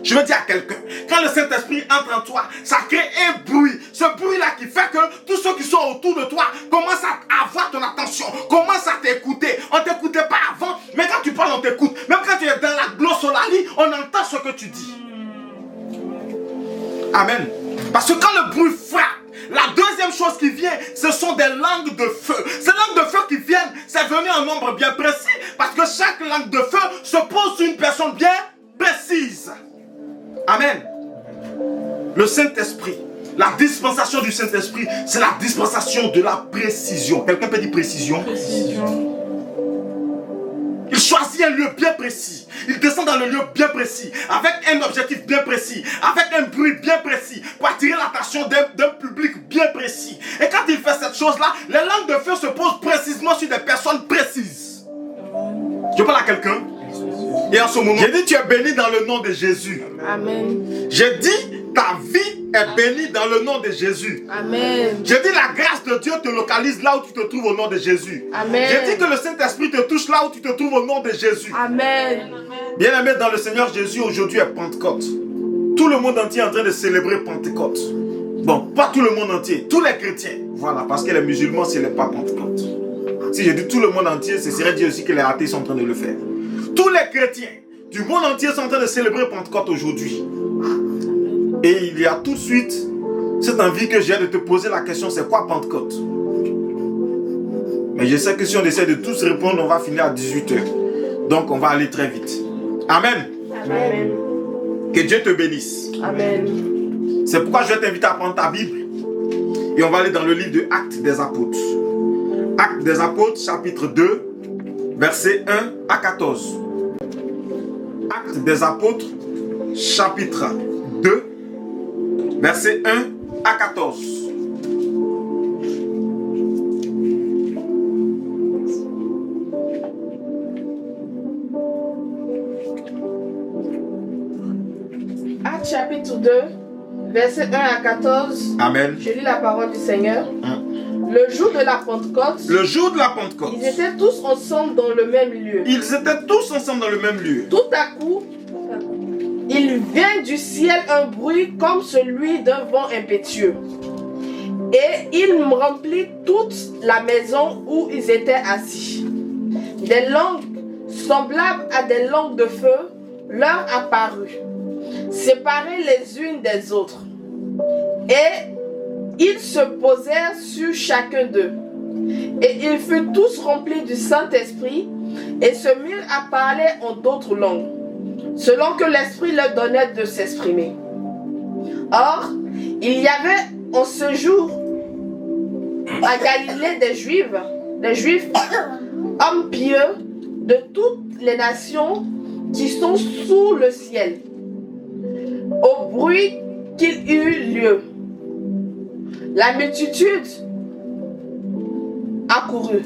Je veux dire à quelqu'un, quand le Saint-Esprit entre en toi, ça crée un bruit. Ce bruit-là qui fait que tous ceux qui sont autour de toi commencent à avoir ton attention, commencent à t'écouter. On ne t'écoutait pas avant, mais quand tu parles, on t'écoute. Même quand tu es dans la glossolali, on entend ce que tu dis. Amen. Parce que quand le bruit frappe, la deuxième chose qui vient, ce sont des langues de feu. Ces langues de feu qui viennent, c'est venu en nombre bien précis. Parce que chaque langue de feu se pose sur une personne bien précise. Amen. Le Saint-Esprit, la dispensation du Saint-Esprit, c'est la dispensation de la précision. Quelqu'un peut dire précision? Précision. Il choisit un lieu bien précis. Il descend dans le lieu bien précis, avec un objectif bien précis, avec un bruit bien précis, pour attirer l'attention d'un public bien précis. Et quand il fait cette chose-là, les langues de feu se posent précisément sur des personnes précises. Je parle à quelqu'un. Et en ce moment, j'ai dit tu es béni dans le nom de Jésus. Amen. J'ai dit ta vie est bénie dans le nom de Jésus. Amen. J'ai dit la grâce de Dieu te localise là où tu te trouves au nom de Jésus. Amen. J'ai dit que le Saint-Esprit te touche là où tu te trouves au nom de Jésus. Amen. Bien-aimé dans le Seigneur Jésus, aujourd'hui est Pentecôte. Tout le monde entier est en train de célébrer Pentecôte. Bon, pas tout le monde entier, tous les chrétiens. Voilà, parce que les musulmans, ce n'est pas Pentecôte. Si je dis tout le monde entier, ce serait dire aussi que les athées sont en train de le faire. Tous les chrétiens du monde entier sont en train de célébrer Pentecôte aujourd'hui. Et il y a tout de suite cette envie que j'ai de te poser la question, c'est quoi Pentecôte? Mais je sais que si on essaie de tous répondre, on va finir à 18h. Donc on va aller très vite. Amen. Amen. Que Dieu te bénisse. Amen. C'est pourquoi je vais t'inviter à prendre ta Bible. Et on va aller dans le livre de Actes des Apôtres. Actes des Apôtres, chapitre 2, versets 1 à 14. Actes des Apôtres, chapitre 2, versets 1 à 14. Actes chapitre 2, versets 1 à 14. Amen. Je lis la parole du Seigneur. Le jour de la Pentecôte, Le jour de la Pentecôte, ils étaient tous ensemble dans le même lieu. ils étaient tous ensemble dans le même lieu. Tout à coup, il vient du ciel un bruit comme celui d'un vent impétueux. Et il remplit toute la maison où ils étaient assis. Des langues semblables à des langues de feu leur apparurent, séparées les unes des autres. Et ils se posèrent sur chacun d'eux. Et ils furent tous remplis du Saint-Esprit et se mirent à parler en d'autres langues, selon que l'Esprit leur donnait de s'exprimer. Or, il y avait en ce jour à Galilée des Juifs, hommes pieux de toutes les nations qui sont sous le ciel. Au bruit qu'il eut lieu, la multitude accourut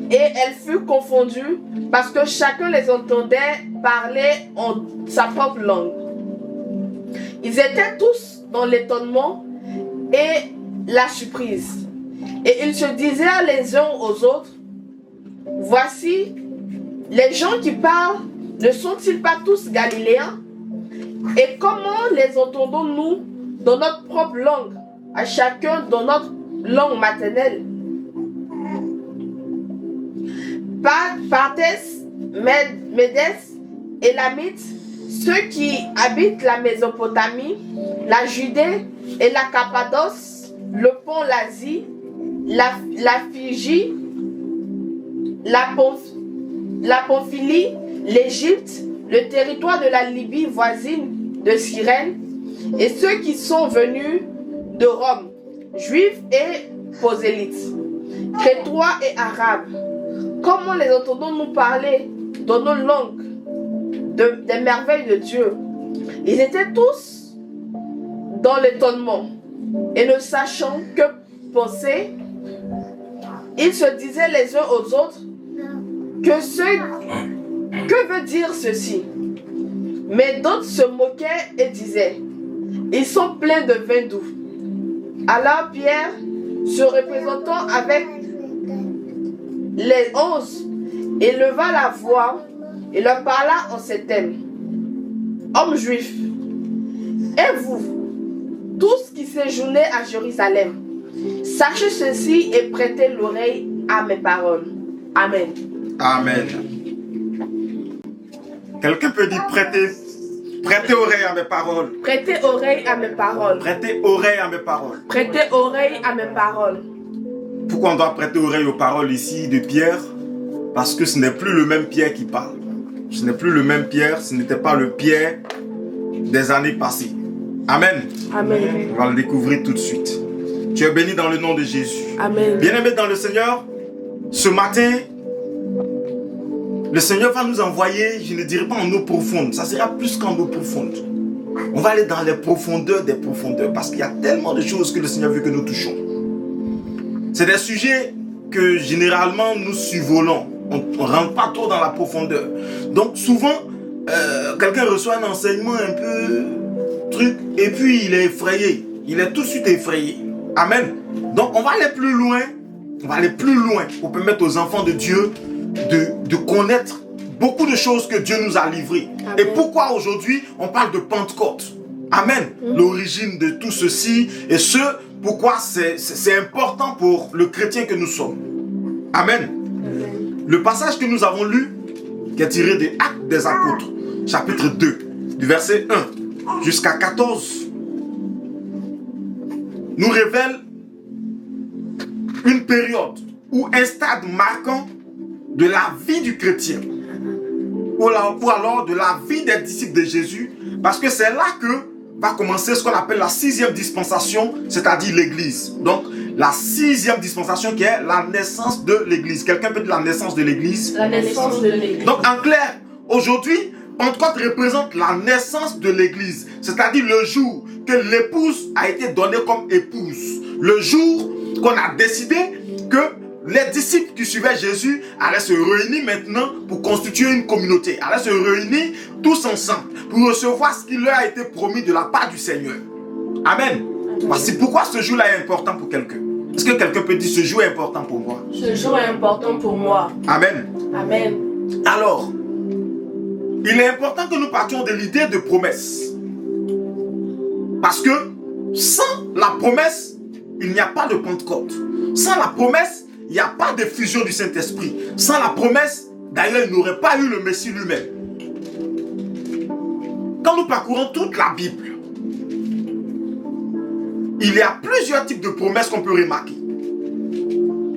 et elle fut confondue parce que chacun les entendait parler en sa propre langue. Ils étaient tous dans l'étonnement et la surprise. Et ils se disaient les uns aux autres: voici, les gens qui parlent ne sont-ils pas tous galiléens? Et comment les entendons-nous dans notre propre langue, à chacun dans notre langue maternelle? Partès, Médès et Lamites, ceux qui habitent la Mésopotamie, la Judée et la Cappadoce, le pont l'Asie, la Phrygie, la Pamphylie, l'Égypte, le territoire de la Libye voisine de Cyrène, et ceux qui sont venus de Rome, juifs et prosélytes, crétois et arabes. Comment les entendons-nous parler dans nos langues des merveilles de Dieu? Ils étaient tous dans l'étonnement et ne sachant que penser, ils se disaient les uns aux autres: que veut dire ceci? Mais d'autres se moquaient et disaient: ils sont pleins de vin doux. Alors Pierre, se représentant avec les 11, éleva la voix et leur parla en ces termes: hommes juifs, et vous, tous qui séjournez à Jérusalem, sachez ceci et prêtez l'oreille à mes paroles. Amen. Amen. Quelqu'un peut dire prêtez oreille à mes paroles. Prêtez oreille à mes paroles. Prêtez oreille à mes paroles. Prêtez oreille à mes paroles. Pourquoi on doit prêter oreille aux paroles ici de Pierre? Parce que ce n'est plus le même Pierre qui parle. Ce n'est plus le même Pierre, ce n'était pas le Pierre des années passées. Amen. Amen. On va le découvrir tout de suite. Tu es béni dans le nom de Jésus. Amen. Bien-aimé dans le Seigneur, ce matin, le Seigneur va nous envoyer, je ne dirais pas en eau profonde, ça sera plus qu'en eau profonde. On va aller dans les profondeurs des profondeurs, parce qu'il y a tellement de choses que le Seigneur veut que nous touchons. C'est des sujets que généralement nous survolons. On ne rentre pas trop dans la profondeur. Donc souvent, quelqu'un reçoit un enseignement un peu truc, et puis il est effrayé. Il est tout de suite effrayé. Amen. Donc on va aller plus loin. On va aller plus loin pour permettre aux enfants de Dieu de connaître beaucoup de choses que Dieu nous a livrées. Amen. Et pourquoi aujourd'hui on parle de Pentecôte. Amen. L'origine de tout ceci et pourquoi c'est important pour le chrétien que nous sommes. Amen. Le passage que nous avons lu, qui est tiré des Actes des Apôtres, chapitre 2, du verset 1 jusqu'à 14, nous révèle une période ou un stade marquant de la vie du chrétien, ou alors de la vie des disciples de Jésus, parce que c'est là que va commencer ce qu'on appelle la 6e dispensation, c'est-à-dire l'Église. Donc, la 6e dispensation qui est la naissance de l'Église. Quelqu'un peut dire la naissance de l'Église? La naissance de l'Église. Donc, en clair, aujourd'hui, Pentecôte représente la naissance de l'Église, c'est-à-dire le jour que l'épouse a été donnée comme épouse. Le jour qu'on a décidé que les disciples qui suivaient Jésus allaient se réunir maintenant pour constituer une communauté, allaient se réunir tous ensemble pour recevoir ce qui leur a été promis de la part du Seigneur. Amen. Voici pourquoi ce jour-là est important pour quelqu'un. Est-ce que quelqu'un peut dire ce jour est important pour moi? Ce jour est important pour moi. Amen. Amen. Alors, il est important que nous partions de l'idée de promesse. Parce que sans la promesse, il n'y a pas de Pentecôte. Sans la promesse, il n'y a pas de fusion du Saint-Esprit. Sans la promesse, d'ailleurs, il n'aurait pas eu le Messie lui-même. Quand nous parcourons toute la Bible, il y a plusieurs types de promesses qu'on peut remarquer.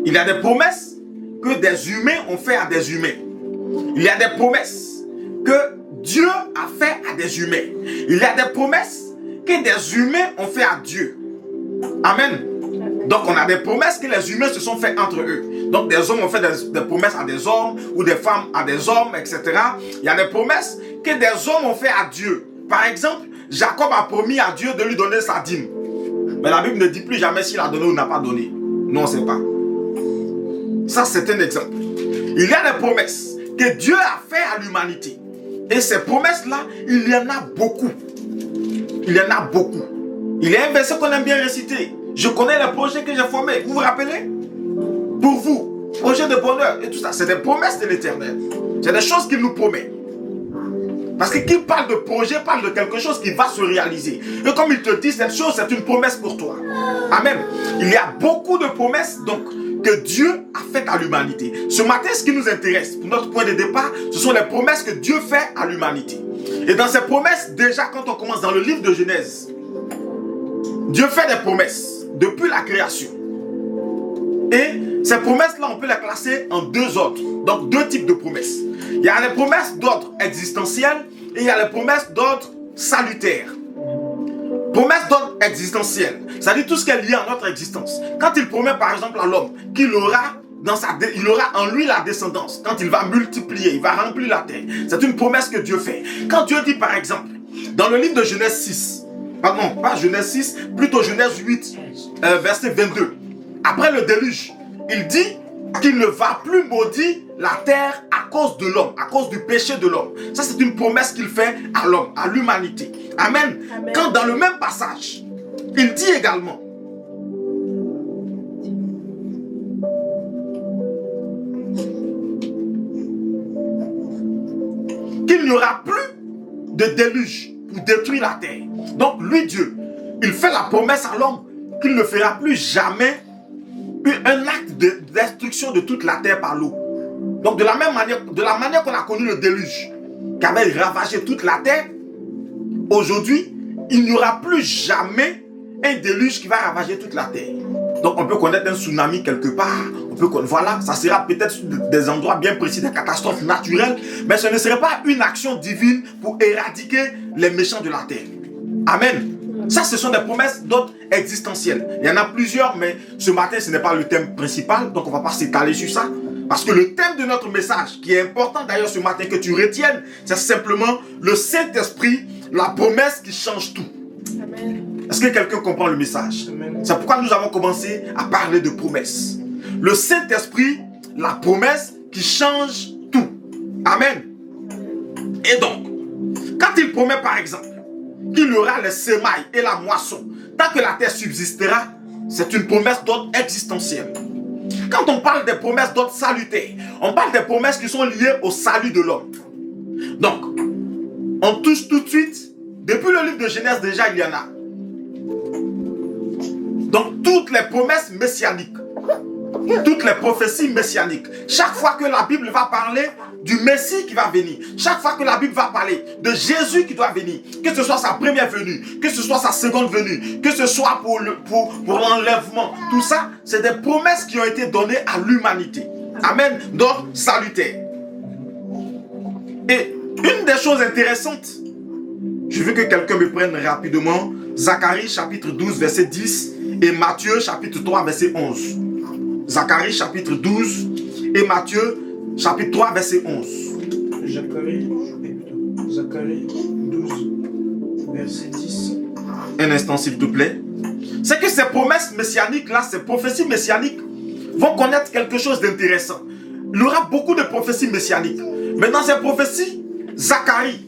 Il y a des promesses que des humains ont fait à des humains. Il y a des promesses que Dieu a fait à des humains. Il y a des promesses que des humains ont fait à Dieu. Amen. Donc on a des promesses que les humains se sont fait entre eux. Donc des hommes ont fait des promesses à des hommes, ou des femmes à des hommes, etc. Il y a des promesses que des hommes ont fait à Dieu. Par exemple, Jacob a promis à Dieu de lui donner sa dîme. Mais la Bible ne dit plus jamais s'il a donné ou n'a pas donné. Non, on ne sait pas. Ça, c'est un exemple. Il y a des promesses que Dieu a fait à l'humanité. Et ces promesses-là, il y en a beaucoup. Il y en a beaucoup. Il y a un verset qu'on aime bien réciter. Je connais les projets que j'ai formés. Vous vous rappelez? Pour vous, projet de bonheur et tout ça. C'est des promesses de l'Éternel. C'est des choses qu'il nous promet. Parce que qui parle de projet, parle de quelque chose qui va se réaliser. Et comme il te dit, cette chose, c'est une promesse pour toi. Amen. Il y a beaucoup de promesses, donc, que Dieu a faites à l'humanité. Ce matin, ce qui nous intéresse, pour notre point de départ, ce sont les promesses que Dieu fait à l'humanité. Et dans ces promesses, déjà, quand on commence dans le livre de Genèse, Dieu fait des promesses depuis la création. Et ces promesses-là, on peut les classer en deux ordres. Donc, deux types de promesses. Il y a les promesses d'ordre existentiel et il y a les promesses d'ordre salutaire. Promesse d'ordre existentiel, c'est-à-dire tout ce qui est lié à notre existence. Quand il promet par exemple à l'homme qu'il aura, il aura en lui la descendance, quand il va multiplier, il va remplir la terre. C'est une promesse que Dieu fait. Quand Dieu dit par exemple, dans le livre de Genèse 6, pardon, pas Genèse 6, plutôt Genèse 8, verset 22, après le déluge, il dit qu'il ne va plus maudire la terre à cause de l'homme, à cause du péché de l'homme. Ça, c'est une promesse qu'il fait à l'homme, à l'humanité. Amen. Amen. Quand dans le même passage, il dit également qu'il n'y aura plus de déluge pour détruire la terre. Donc lui, Dieu, il fait la promesse à l'homme qu'il ne fera plus jamais un acte de destruction de toute la terre par l'eau. Donc de la manière qu'on a connu le déluge, qui avait ravagé toute la terre, aujourd'hui, il n'y aura plus jamais un déluge qui va ravager toute la terre. Donc on peut connaître un tsunami quelque part, voilà, ça sera peut-être des endroits bien précis, des catastrophes naturelles, mais ce ne serait pas une action divine pour éradiquer les méchants de la terre. Amen. Ça, ce sont des promesses d'ordre existentiel. Il y en a plusieurs, mais ce matin, ce n'est pas le thème principal, donc on ne va pas s'étaler sur ça. Parce que le thème de notre message, qui est important d'ailleurs ce matin que tu retiennes, c'est simplement le Saint-Esprit, la promesse qui change tout. Amen. Est-ce que quelqu'un comprend le message? C'est pourquoi nous avons commencé à parler de promesses. Le Saint-Esprit, la promesse qui change tout. Amen. Et donc, quand il promet par exemple qu'il y aura les semailles et la moisson, tant que la terre subsistera, c'est une promesse d'ordre existentiel. Quand on parle des promesses d'ordre salutaire, on parle des promesses qui sont liées au salut de l'homme. Donc, on touche tout de suite, depuis le livre de Genèse déjà, il y en a. Donc, toutes les promesses messianiques, toutes les prophéties messianiques, chaque fois que la Bible va parler du Messie qui va venir, chaque fois que la Bible va parler de Jésus qui doit venir, que ce soit sa première venue, que ce soit sa seconde venue, que ce soit pour l'enlèvement, tout ça, c'est des promesses qui ont été données à l'humanité. Amen. Donc, salutaire. Et une des choses intéressantes, je veux que quelqu'un me prenne rapidement Zacharie chapitre 12 verset 10 et Matthieu chapitre 3 verset 11. Zacharie chapitre 12 et Matthieu chapitre 3 verset 11. Zacharie 12 verset 10. Un instant s'il te plaît. C'est que ces promesses messianiques là, ces prophéties messianiques vont connaître quelque chose d'intéressant. Il y aura beaucoup de prophéties messianiques. Mais dans ces prophéties, Zacharie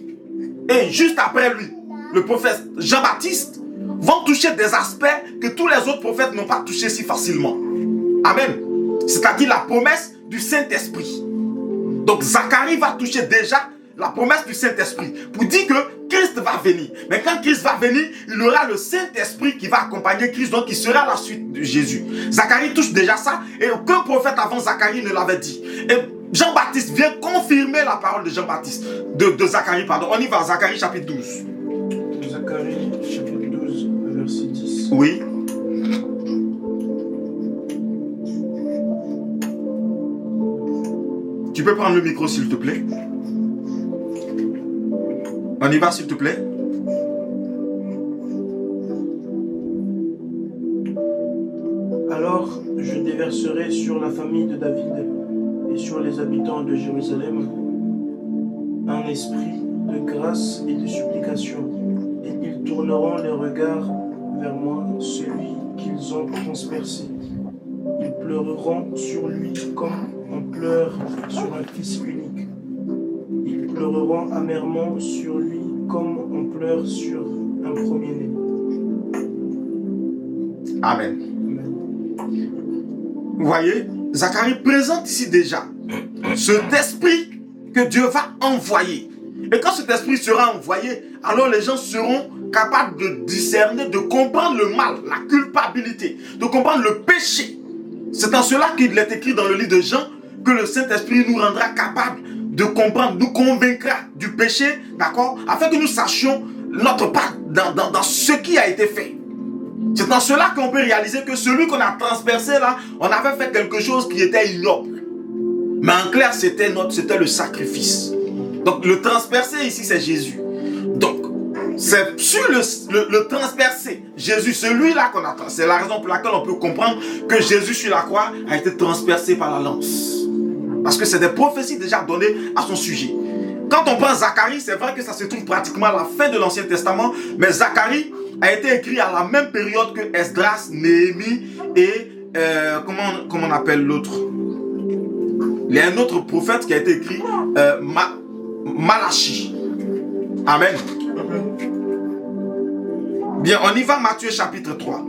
et juste après lui, le prophète Jean-Baptiste vont toucher des aspects que tous les autres prophètes n'ont pas touchés si facilement. Amen. C'est-à-dire la promesse du Saint-Esprit. Donc Zacharie va toucher déjà la promesse du Saint-Esprit pour dire que Christ va venir. Mais quand Christ va venir, il y aura le Saint-Esprit qui va accompagner Christ, donc il sera la suite de Jésus. Zacharie touche déjà ça et aucun prophète avant Zacharie ne l'avait dit. Et Jean-Baptiste vient confirmer la parole de Jean-Baptiste, de Zacharie, pardon. On y va, Zacharie chapitre 12. Zacharie chapitre 12, verset 10. Oui. Tu peux prendre le micro s'il te plaît. On y va s'il te plaît. Alors je déverserai sur la famille de David et sur les habitants de Jérusalem un esprit de grâce et de supplication, et ils tourneront les regards vers moi, celui qu'ils ont transpercé. Ils pleureront sur lui comme on pleure sur un fils unique. Ils pleureront amèrement sur lui comme on pleure sur un premier-né. Amen. Vous voyez, Zacharie présente ici déjà cet esprit que Dieu va envoyer. Et quand cet esprit sera envoyé, alors les gens seront capables de discerner, de comprendre le mal, la culpabilité, de comprendre le péché. C'est en cela qu'il est écrit dans le livre de Jean que le Saint-Esprit nous rendra capables de comprendre, nous convaincra du péché, d'accord, afin que nous sachions notre part dans ce qui a été fait. C'est en cela qu'on peut réaliser que celui qu'on a transpercé là, on avait fait quelque chose qui était ignoble. Mais en clair, c'était le sacrifice. Donc le transpercé ici, c'est Jésus. Donc, c'est sur le transpercé, Jésus, celui-là qu'on a transpercé. C'est la raison pour laquelle on peut comprendre que Jésus sur la croix a été transpercé par la lance. Parce que c'est des prophéties déjà données à son sujet. Quand on prend Zacharie, c'est vrai que ça se trouve pratiquement à la fin de l'Ancien Testament, mais Zacharie a été écrit à la même période que Esdras, Néhémie et comment on appelle l'autre? Il y a un autre prophète qui a été écrit, Malachie. Amen. Bien, on y va, Matthieu chapitre 3.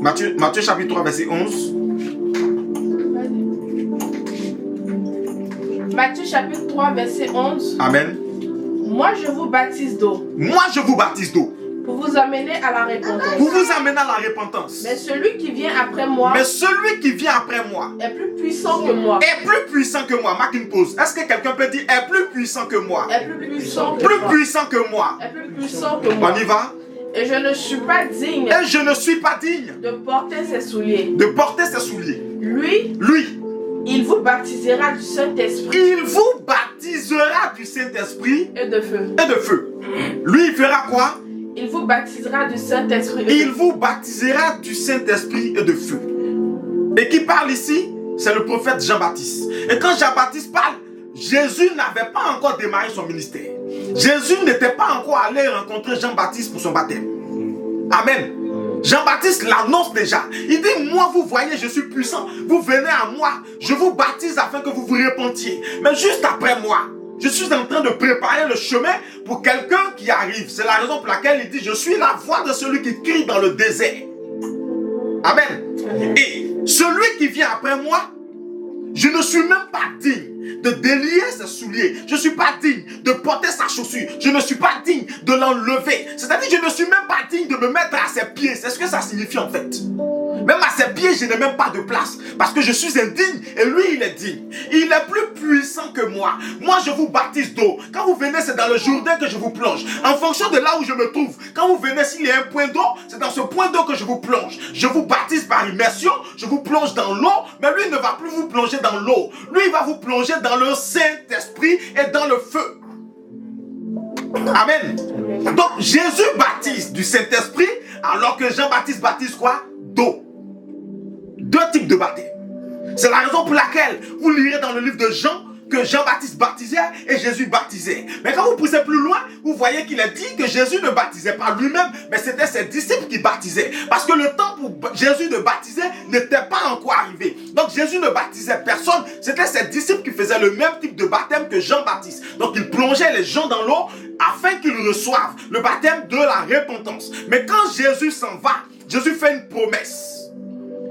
Matthieu chapitre 3, verset 11. Matthieu chapitre 3, verset 11. Amen. Moi, je vous baptise d'eau Moi, je vous baptise d'eau pour vous amener à la repentance. pour vous amener à la repentance. Mais celui qui vient après moi Mais celui qui vient après moi est plus puissant que moi. est plus puissant que moi. Marque une pause. Est-ce que quelqu'un peut dire est plus puissant que moi? Est plus puissant que Plus moi. puissant que moi. Est plus puissant que moi. On y va. Et je ne suis pas digne Et je ne suis pas digne de porter ses souliers. de porter ses souliers. Lui, Lui, il vous baptisera du Saint-Esprit il vous baptisera du Saint-Esprit et de feu. et de feu. Lui, il fera quoi? Il vous baptisera du Saint-Esprit et de Il feu. vous baptisera du Saint-Esprit et de feu. Et qui parle ici, c'est le prophète Jean-Baptiste. Et quand Jean-Baptiste parle, Jésus n'avait pas encore démarré son ministère. Jésus n'était pas encore allé rencontrer Jean-Baptiste pour son baptême. Amen. Jean-Baptiste l'annonce déjà. Il dit, moi vous voyez, je suis puissant. Vous venez à moi. Je vous baptise afin que vous vous repentiez. Mais juste après moi, je suis en train de préparer le chemin pour quelqu'un qui arrive. C'est la raison pour laquelle il dit, je suis la voix de celui qui crie dans le désert. Amen. Et celui qui vient après moi, je ne suis même pas digne de délier ses souliers. Je ne suis pas digne de porter sa chaussure. Je ne suis pas digne de l'enlever. C'est-à-dire que je ne suis même pas digne de me mettre à ses pieds. C'est ce que ça signifie en fait. Même à ses pieds, je n'ai même pas de place. Parce que je suis indigne et lui, il est digne. Il est plus puissant que moi. Moi, je vous baptise d'eau. Quand vous venez, c'est dans le Jourdain que je vous plonge. En fonction de là où je me trouve. Quand vous venez, s'il y a un point d'eau, c'est dans ce point d'eau que je vous plonge. Je vous baptise par immersion. Je vous plonge dans l'eau. Mais lui, il ne va plus vous plonger dans l'eau. Lui, il va vous plonger dans le Saint-Esprit et dans le feu. Amen. Donc, Jésus baptise du Saint-Esprit alors que Jean-Baptiste baptise quoi? D'eau. Deux types de baptême. C'est la raison pour laquelle vous lirez dans le livre de Jean que Jean-Baptiste baptisait et Jésus baptisait. Mais quand vous poussez plus loin, vous voyez qu'il est dit que Jésus ne baptisait pas lui-même, mais c'était ses disciples qui baptisaient. Parce que le temps pour Jésus de baptiser n'était pas encore arrivé. Donc Jésus ne baptisait personne, c'était ses disciples qui faisaient le même type de baptême que Jean-Baptiste. Donc il plongeait les gens dans l'eau afin qu'ils reçoivent le baptême de la repentance. Mais quand Jésus s'en va, Jésus fait une promesse.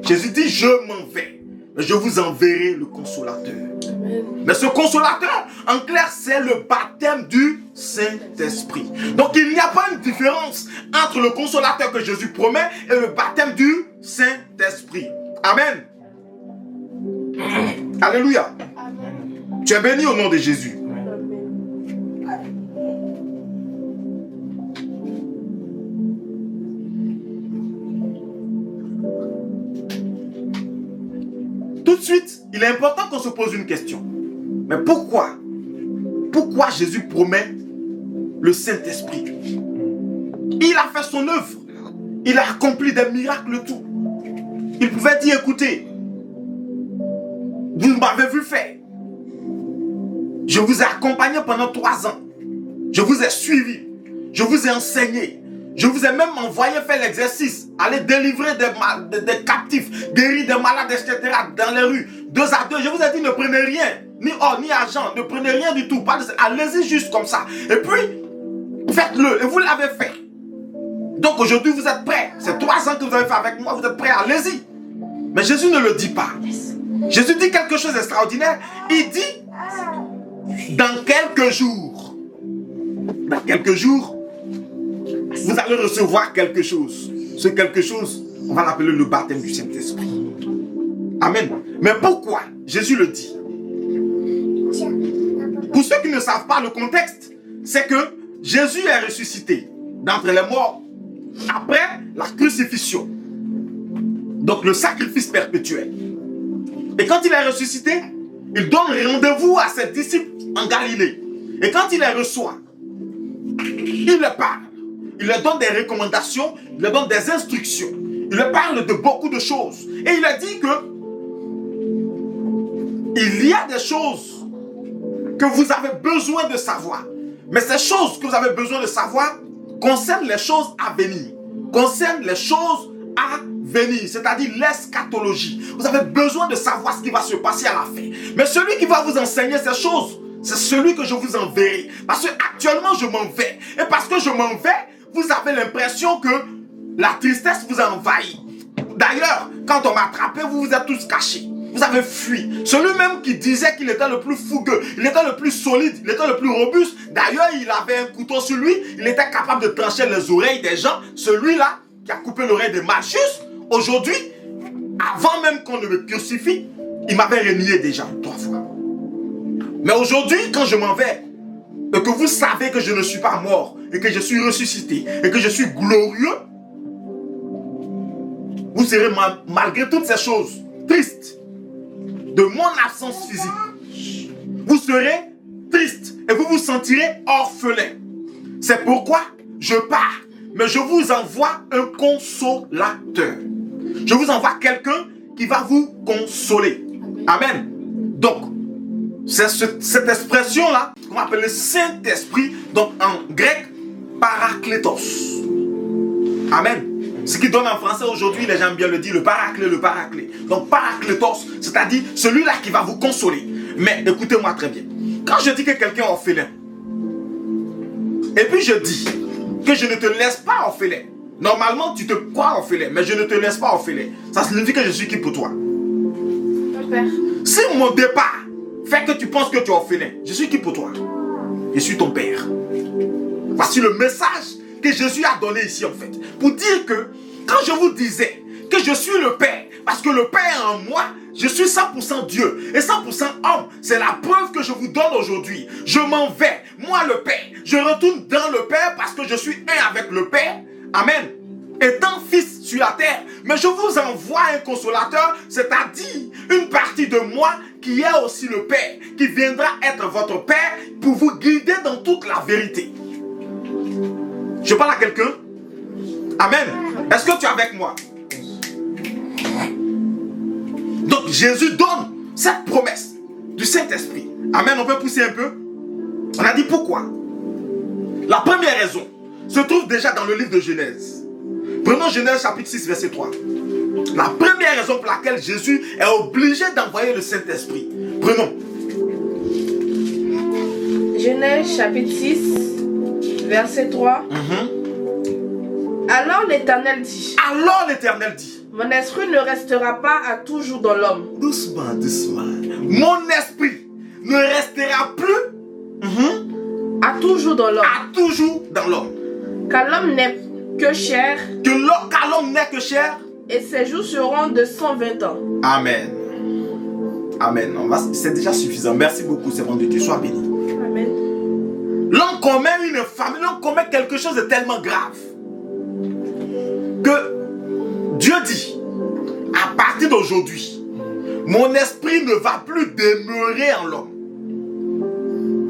Jésus dit, je m'en vais, mais je vous enverrai le consolateur. Amen. Mais ce consolateur, en clair, c'est le baptême du Saint-Esprit. Donc il n'y a pas une différence entre le consolateur que Jésus promet et le baptême du Saint-Esprit. Amen. Alléluia. Amen. Tu es béni au nom de Jésus. Tout de suite, il est important qu'on se pose une question. Mais pourquoi? Pourquoi Jésus promet le Saint-Esprit? Il a fait son œuvre. Il a accompli des miracles, tout. Il pouvait dire, écoutez, vous m'avez vu faire. Je vous ai accompagné pendant 3 ans. Je vous ai suivi. Je vous ai enseigné. Je vous ai même envoyé faire l'exercice. Aller délivrer des captifs, guérir des malades, etc. dans les rues. 2 à 2. Je vous ai dit, ne prenez rien. Ni or, ni argent. Ne prenez rien du tout. Allez-y juste comme ça. Et puis, faites-le. Et vous l'avez fait. Donc aujourd'hui, vous êtes prêts. C'est 3 ans que vous avez fait avec moi. Vous êtes prêts. Allez-y. Mais Jésus ne le dit pas. Jésus dit quelque chose d'extraordinaire. Il dit, dans quelques jours. Dans quelques jours, vous allez recevoir quelque chose. Ce quelque chose, on va l'appeler le baptême du Saint-Esprit. Amen. Mais pourquoi Jésus le dit? Pour ceux qui ne savent pas le contexte, c'est que Jésus est ressuscité d'entre les morts après la crucifixion. Donc le sacrifice perpétuel. Et quand il est ressuscité, il donne rendez-vous à ses disciples en Galilée. Et quand il les reçoit, il leur parle. Il leur donne des recommandations, il leur donne des instructions. Il leur parle de beaucoup de choses. Et il a dit que il y a des choses que vous avez besoin de savoir. Mais ces choses que vous avez besoin de savoir concernent les choses à venir. Concernent les choses à venir, c'est-à-dire l'eschatologie. Vous avez besoin de savoir ce qui va se passer à la fin. Mais celui qui va vous enseigner ces choses, c'est celui que je vous enverrai. Parce que actuellement je m'en vais. Et parce que je m'en vais, vous avez l'impression que la tristesse vous a envahi. D'ailleurs, quand on m'a attrapé, vous vous êtes tous cachés. Vous avez fui. Celui-même qui disait qu'il était le plus fougueux, il était le plus solide, il était le plus robuste. D'ailleurs, il avait un couteau sur lui. Il était capable de trancher les oreilles des gens. Celui-là qui a coupé l'oreille de Malchus, aujourd'hui, avant même qu'on ne me crucifie, il m'avait renié déjà 3 fois. Mais aujourd'hui, quand je m'en vais, et que vous savez que je ne suis pas mort, et que je suis ressuscité, et que je suis glorieux, vous serez malgré toutes ces choses triste de mon absence physique. Vous serez triste et vous vous sentirez orphelin. C'est pourquoi je pars, mais je vous envoie un consolateur. Je vous envoie quelqu'un qui va vous consoler. Amen. Donc, c'est cette expression-là qu'on appelle le Saint-Esprit, donc en grec, parakletos. Amen. Ce qui donne en français aujourd'hui, les gens aiment bien le dire, le paraclet, le paraclet. Donc parakletos, c'est-à-dire celui-là qui va vous consoler. Mais écoutez-moi très bien. Quand je dis que quelqu'un est orphelin, et puis je dis que je ne te laisse pas orphelin. Normalement, tu te crois orphelin, mais je ne te laisse pas orphelin. Ça signifie que je suis qui pour toi? Mon père. Si mon départ fait que tu penses que tu es orphelin, je suis qui pour toi? Je suis ton père. Voici le message que Jésus a donné ici en fait. Pour dire que quand je vous disais que je suis le Père, parce que le Père en moi, je suis 100% Dieu et 100% homme. C'est la preuve que je vous donne aujourd'hui. Je m'en vais, moi le Père. Je retourne dans le Père parce que je suis un avec le Père. Amen. Étant fils sur la terre. Mais je vous envoie un consolateur, c'est-à-dire une partie de moi qui est aussi le Père, qui viendra être votre Père pour vous guider dans toute la vérité. Je parle à quelqu'un? Amen. Est-ce que tu es avec moi? Donc Jésus donne cette promesse du Saint-Esprit. Amen, on peut pousser un peu? On a dit pourquoi? La première raison se trouve déjà dans le livre de Genèse. Prenons Genèse chapitre 6 verset 3. La première raison pour laquelle Jésus est obligé d'envoyer le Saint-Esprit. Prenons. Genèse chapitre 6 verset 3. Alors l'Éternel dit. Alors l'Éternel dit. Mon esprit ne restera pas à toujours dans l'homme. Doucement, doucement. Mon esprit ne restera plus à toujours dans l'homme. À toujours dans l'homme. Car l'homme n'est que chair. Car l'homme n'est que chair. Et ses jours seront de 120 ans. Amen. Amen. C'est déjà suffisant. Merci beaucoup, c'est bon de Dieu. Sois béni. Amen. L'homme commet une famille, l'homme commet quelque chose de tellement grave que Dieu dit, à partir d'aujourd'hui, mon esprit ne va plus demeurer en l'homme.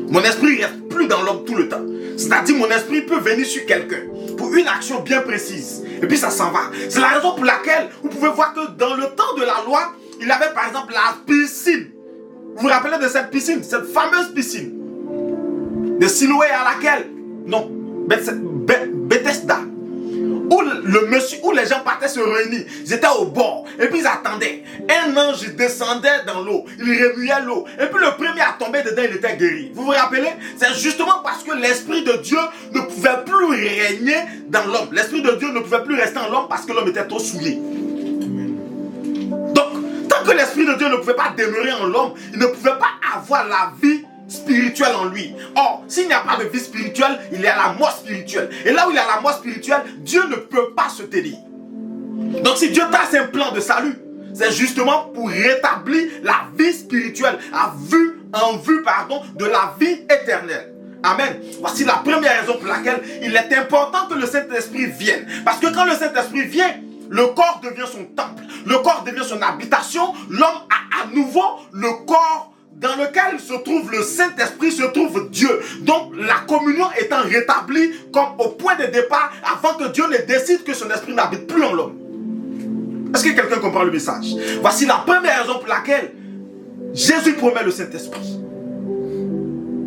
Mon esprit ne reste plus dans l'homme tout le temps. C'est-à-dire mon esprit peut venir sur quelqu'un pour une action bien précise. Et puis ça s'en va. C'est la raison pour laquelle vous pouvez voir que dans le temps de la loi, il y avait par exemple la piscine. Vous vous rappelez de cette piscine, cette fameuse piscine de Siloé à laquelle, non, Bethesda, où les gens partaient se réunir, ils étaient au bord, et puis ils attendaient. Un ange descendait dans l'eau, il remuait l'eau, et puis le premier à tomber dedans, il était guéri. Vous vous rappelez? C'est justement parce que l'Esprit de Dieu ne pouvait plus régner dans l'homme. L'Esprit de Dieu ne pouvait plus rester en l'homme parce que l'homme était trop souillé. Donc, tant que l'Esprit de Dieu ne pouvait pas demeurer en l'homme, il ne pouvait pas avoir la vie spirituelle en lui. Or, s'il n'y a pas de vie spirituelle, il y a la mort spirituelle. Et là où il y a la mort spirituelle, Dieu ne peut pas se tenir. Donc si Dieu trace un plan de salut, c'est justement pour rétablir la vie spirituelle en vue de la vie éternelle. Amen. Voici la première raison pour laquelle il est important que le Saint-Esprit vienne. Parce que quand le Saint-Esprit vient, le corps devient son temple, le corps devient son habitation, l'homme a à nouveau le corps dans lequel se trouve le Saint-Esprit, se trouve Dieu. Donc la communion étant rétablie comme au point de départ avant que Dieu ne décide que son esprit n'habite plus en l'homme. Est-ce que quelqu'un comprend le message? Voici la première raison pour laquelle Jésus promet le Saint-Esprit.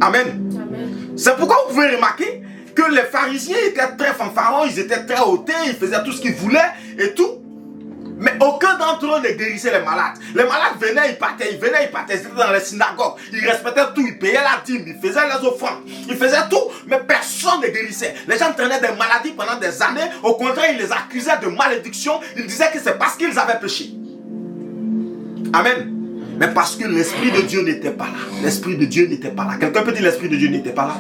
Amen. C'est pourquoi vous pouvez remarquer que les pharisiens étaient très fanfarons, ils étaient très hautais, ils faisaient tout ce qu'ils voulaient et tout. Mais aucun d'entre eux ne guérissait les malades. Les malades venaient, ils partaient, ils étaient dans les synagogues, ils respectaient tout, ils payaient la dîme, ils faisaient les offrandes, ils faisaient tout, mais personne ne guérissait. Les gens traînaient des maladies pendant des années, au contraire, ils les accusaient de malédiction, ils disaient que c'est parce qu'ils avaient péché. Amen. Mais parce que l'Esprit de Dieu n'était pas là. L'Esprit de Dieu n'était pas là. Quelqu'un peut dire l'Esprit de Dieu n'était pas là?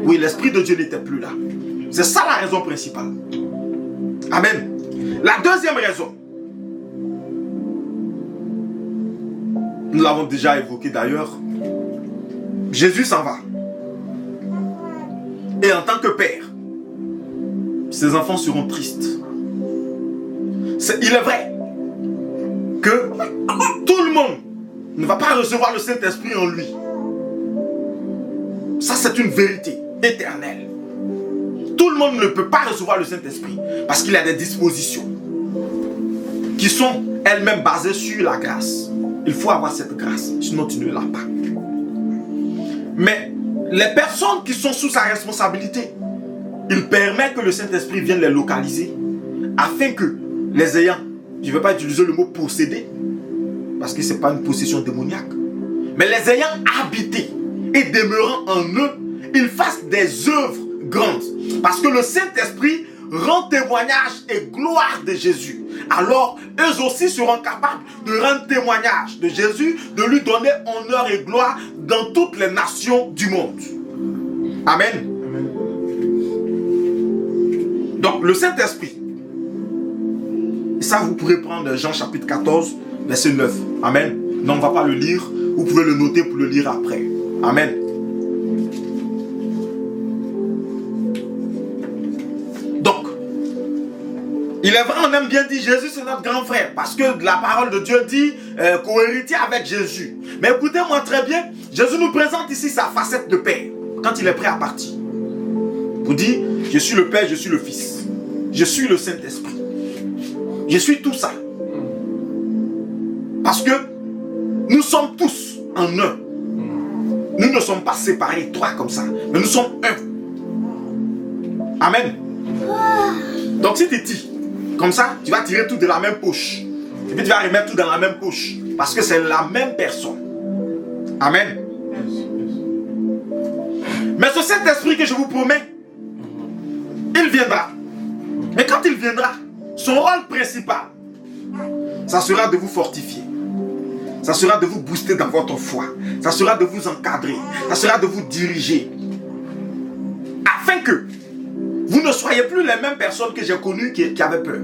Oui, l'Esprit de Dieu n'était plus là. C'est ça la raison principale. Amen. La deuxième raison, nous l'avons déjà évoqué d'ailleurs, Jésus s'en va. Et en tant que père, ses enfants seront tristes. Il est vrai que tout le monde ne va pas recevoir le Saint-Esprit en lui. Ça, c'est une vérité éternelle. Tout le monde ne peut pas recevoir le Saint-Esprit parce qu'il a des dispositions qui sont elles-mêmes basées sur la grâce. Il faut avoir cette grâce, sinon tu ne l'as pas. Mais les personnes qui sont sous sa responsabilité, il permet que le Saint-Esprit vienne les localiser afin que les ayants, je ne vais pas utiliser le mot posséder parce que ce n'est pas une possession démoniaque, mais les ayant habité et demeurant en eux, ils fassent des œuvres grandes. Parce que le Saint-Esprit rend témoignage et gloire de Jésus. Alors, eux aussi seront capables de rendre témoignage de Jésus, de lui donner honneur et gloire dans toutes les nations du monde. Amen. Amen. Donc, le Saint-Esprit, ça vous pourrez prendre Jean chapitre 14, verset 9. Amen. Non, on ne va pas le lire. Vous pouvez le noter pour le lire après. Amen. Donc, il est vrai, on aime bien dire Jésus c'est notre grand frère. Parce que la parole de Dieu dit co-héritier avec Jésus. Mais écoutez-moi très bien, Jésus nous présente ici sa facette de père. Quand il est prêt à partir. Vous dites, je suis le Père, je suis le Fils. Je suis le Saint-Esprit. Je suis tout ça. Parce que nous sommes tous en un. Nous ne sommes pas séparés, trois comme ça. Mais nous sommes un. Amen. Donc si tu tires comme ça, tu vas tirer tout de la même poche. Et puis tu vas remettre tout dans la même poche. Parce que c'est la même personne. Amen. Mais ce Saint-Esprit que je vous promets, il viendra. Mais quand il viendra, son rôle principal, ça sera de vous fortifier. Ça sera de vous booster dans votre foi. Ça sera de vous encadrer. Ça sera de vous diriger. Afin que vous ne soyez plus les mêmes personnes que j'ai connues qui avaient peur.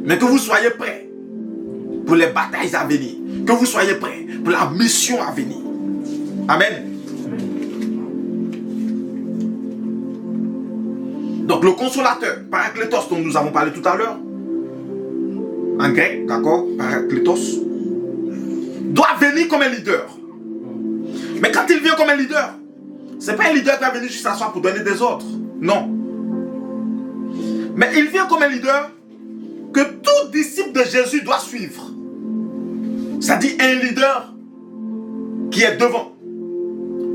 Mais que vous soyez prêts pour les batailles à venir. Que vous soyez prêts pour la mission à venir. Amen. Donc le consolateur, Parakletos, dont nous avons parlé tout à l'heure, en grec, d'accord, Parakletos, doit venir comme un leader. Mais quand il vient comme un leader, ce n'est pas un leader qui va venir juste s'asseoir pour donner des ordres. Non. Mais il vient comme un leader que tout disciple de Jésus doit suivre. C'est-à-dire un leader qui est devant.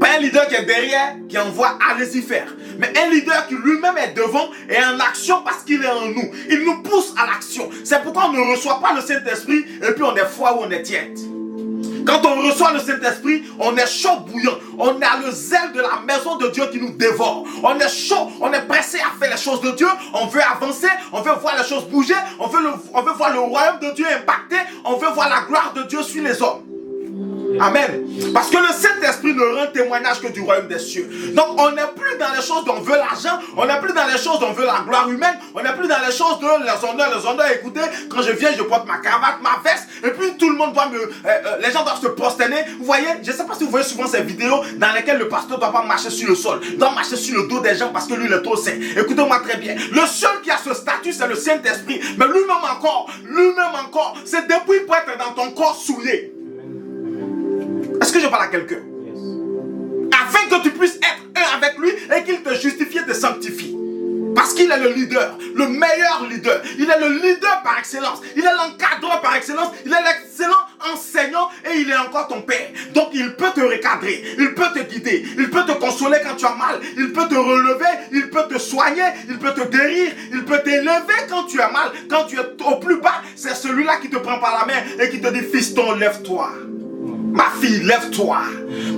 Pas un leader qui est derrière, qui envoie allez-y faire. Mais un leader qui lui-même est devant et en action parce qu'il est en nous. Il nous pousse à l'action. C'est pourquoi on ne reçoit pas le Saint-Esprit et puis on est froid ou on est tiède. Quand on reçoit le Saint-Esprit, on est chaud bouillant. On a le zèle de la maison de Dieu qui nous dévore. On est chaud, on est pressé à faire les choses de Dieu. On veut avancer, on veut voir les choses bouger. On veut voir le royaume de Dieu impacté. On veut voir la gloire de Dieu sur les hommes. Amen. Parce que le Saint-Esprit ne rend témoignage que du royaume des cieux. Donc on n'est plus dans les choses dont on veut l'argent. On n'est plus dans les choses dont on veut la gloire humaine. On n'est plus dans les choses de les honneurs. Écoutez, quand je viens, je porte ma cravate, ma veste. Et puis tout le monde doit les gens doivent se prosterner. Vous voyez, je ne sais pas si vous voyez souvent ces vidéos dans lesquelles le pasteur ne doit pas marcher sur le sol. Il doit marcher sur le dos des gens parce que lui il est trop saint. Écoutez-moi très bien. Le seul qui a ce statut, c'est le Saint-Esprit. Mais lui-même encore, c'est depuis pour être dans ton corps souillé. Est-ce que je parle à quelqu'un? Yes. Afin que tu puisses être un avec lui et qu'il te justifie et te sanctifie. Parce qu'il est le leader, le meilleur leader. Il est le leader par excellence. Il est l'encadreur par excellence. Il est l'excellent enseignant et il est encore ton père. Donc il peut te recadrer, il peut te guider, il peut te consoler quand tu as mal, il peut te relever, il peut te soigner, il peut te guérir, il peut t'élever quand tu as mal. Quand tu es au plus bas, c'est celui-là qui te prend par la main et qui te dit fiston, lève-toi. Ma fille, lève-toi.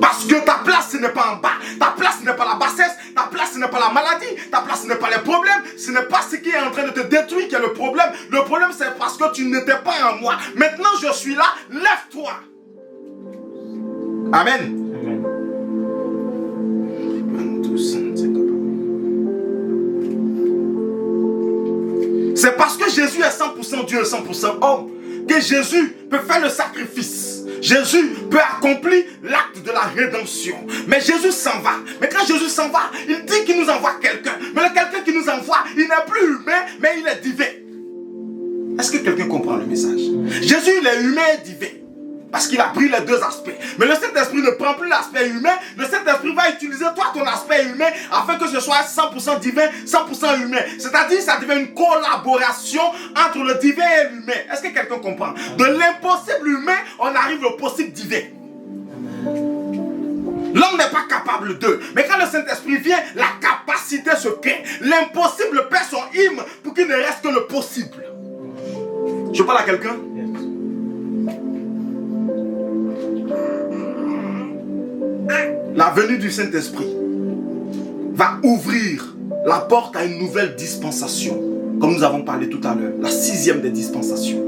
Parce que ta place, ce n'est pas en bas. Ta place, ce n'est pas la bassesse. Ta place, ce n'est pas la maladie, ta place, ce n'est pas les problèmes, ce n'est pas ce qui est en train de te détruire qui est le problème. Le problème, c'est parce que tu n'étais pas en moi. Maintenant, je suis là, lève-toi. Amen. C'est parce que Jésus est 100% Dieu et 100% homme que Jésus peut faire le sacrifice. Jésus peut accomplir l'acte de la rédemption. Mais Jésus s'en va. Mais quand Jésus s'en va, il dit qu'il nous envoie quelqu'un. Mais le quelqu'un qui nous envoie, il n'est plus humain, mais il est divin. Est-ce que quelqu'un comprend le message? Jésus, il est humain et divin. Parce qu'il a pris les deux aspects. Mais le Saint-Esprit ne prend plus l'aspect humain. Le Saint-Esprit va utiliser toi, ton aspect humain, afin que ce soit 100% divin, 100% humain. C'est-à-dire, ça devient une collaboration entre le divin et l'humain. Est-ce que quelqu'un comprend? De l'impossible humain, on arrive au possible divin. L'homme n'est pas capable d'eux. Mais quand le Saint-Esprit vient, la capacité se crée. L'impossible perd son hymne pour qu'il ne reste que le possible. Je parle à quelqu'un? La venue du Saint-Esprit va ouvrir la porte à une nouvelle dispensation. Comme nous avons parlé tout à l'heure, la 6e des dispensations.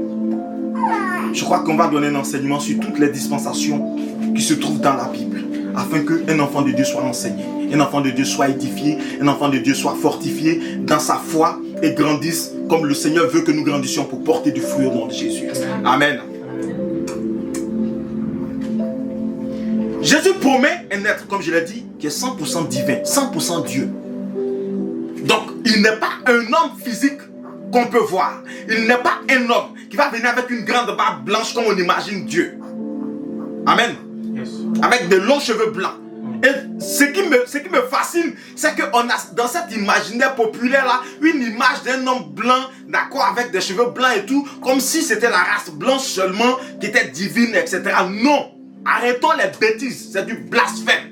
Je crois qu'on va donner un enseignement sur toutes les dispensations qui se trouvent dans la Bible, afin qu'un enfant de Dieu soit enseigné, un enfant de Dieu soit édifié, un enfant de Dieu soit fortifié dans sa foi et grandisse comme le Seigneur veut que nous grandissions pour porter du fruit au nom de Jésus. Amen. Jésus promet un être, comme je l'ai dit, qui est 100% divin, 100% Dieu. Donc, il n'est pas un homme physique qu'on peut voir. Il n'est pas un homme qui va venir avec une grande barbe blanche comme on imagine Dieu. Amen. Yes. Avec de longs cheveux blancs. Et ce qui me fascine, c'est qu'on a dans cet imaginaire populaire là, une image d'un homme blanc, d'accord, avec des cheveux blancs et tout, comme si c'était la race blanche seulement qui était divine, etc. Non. Arrêtons les bêtises, c'est du blasphème.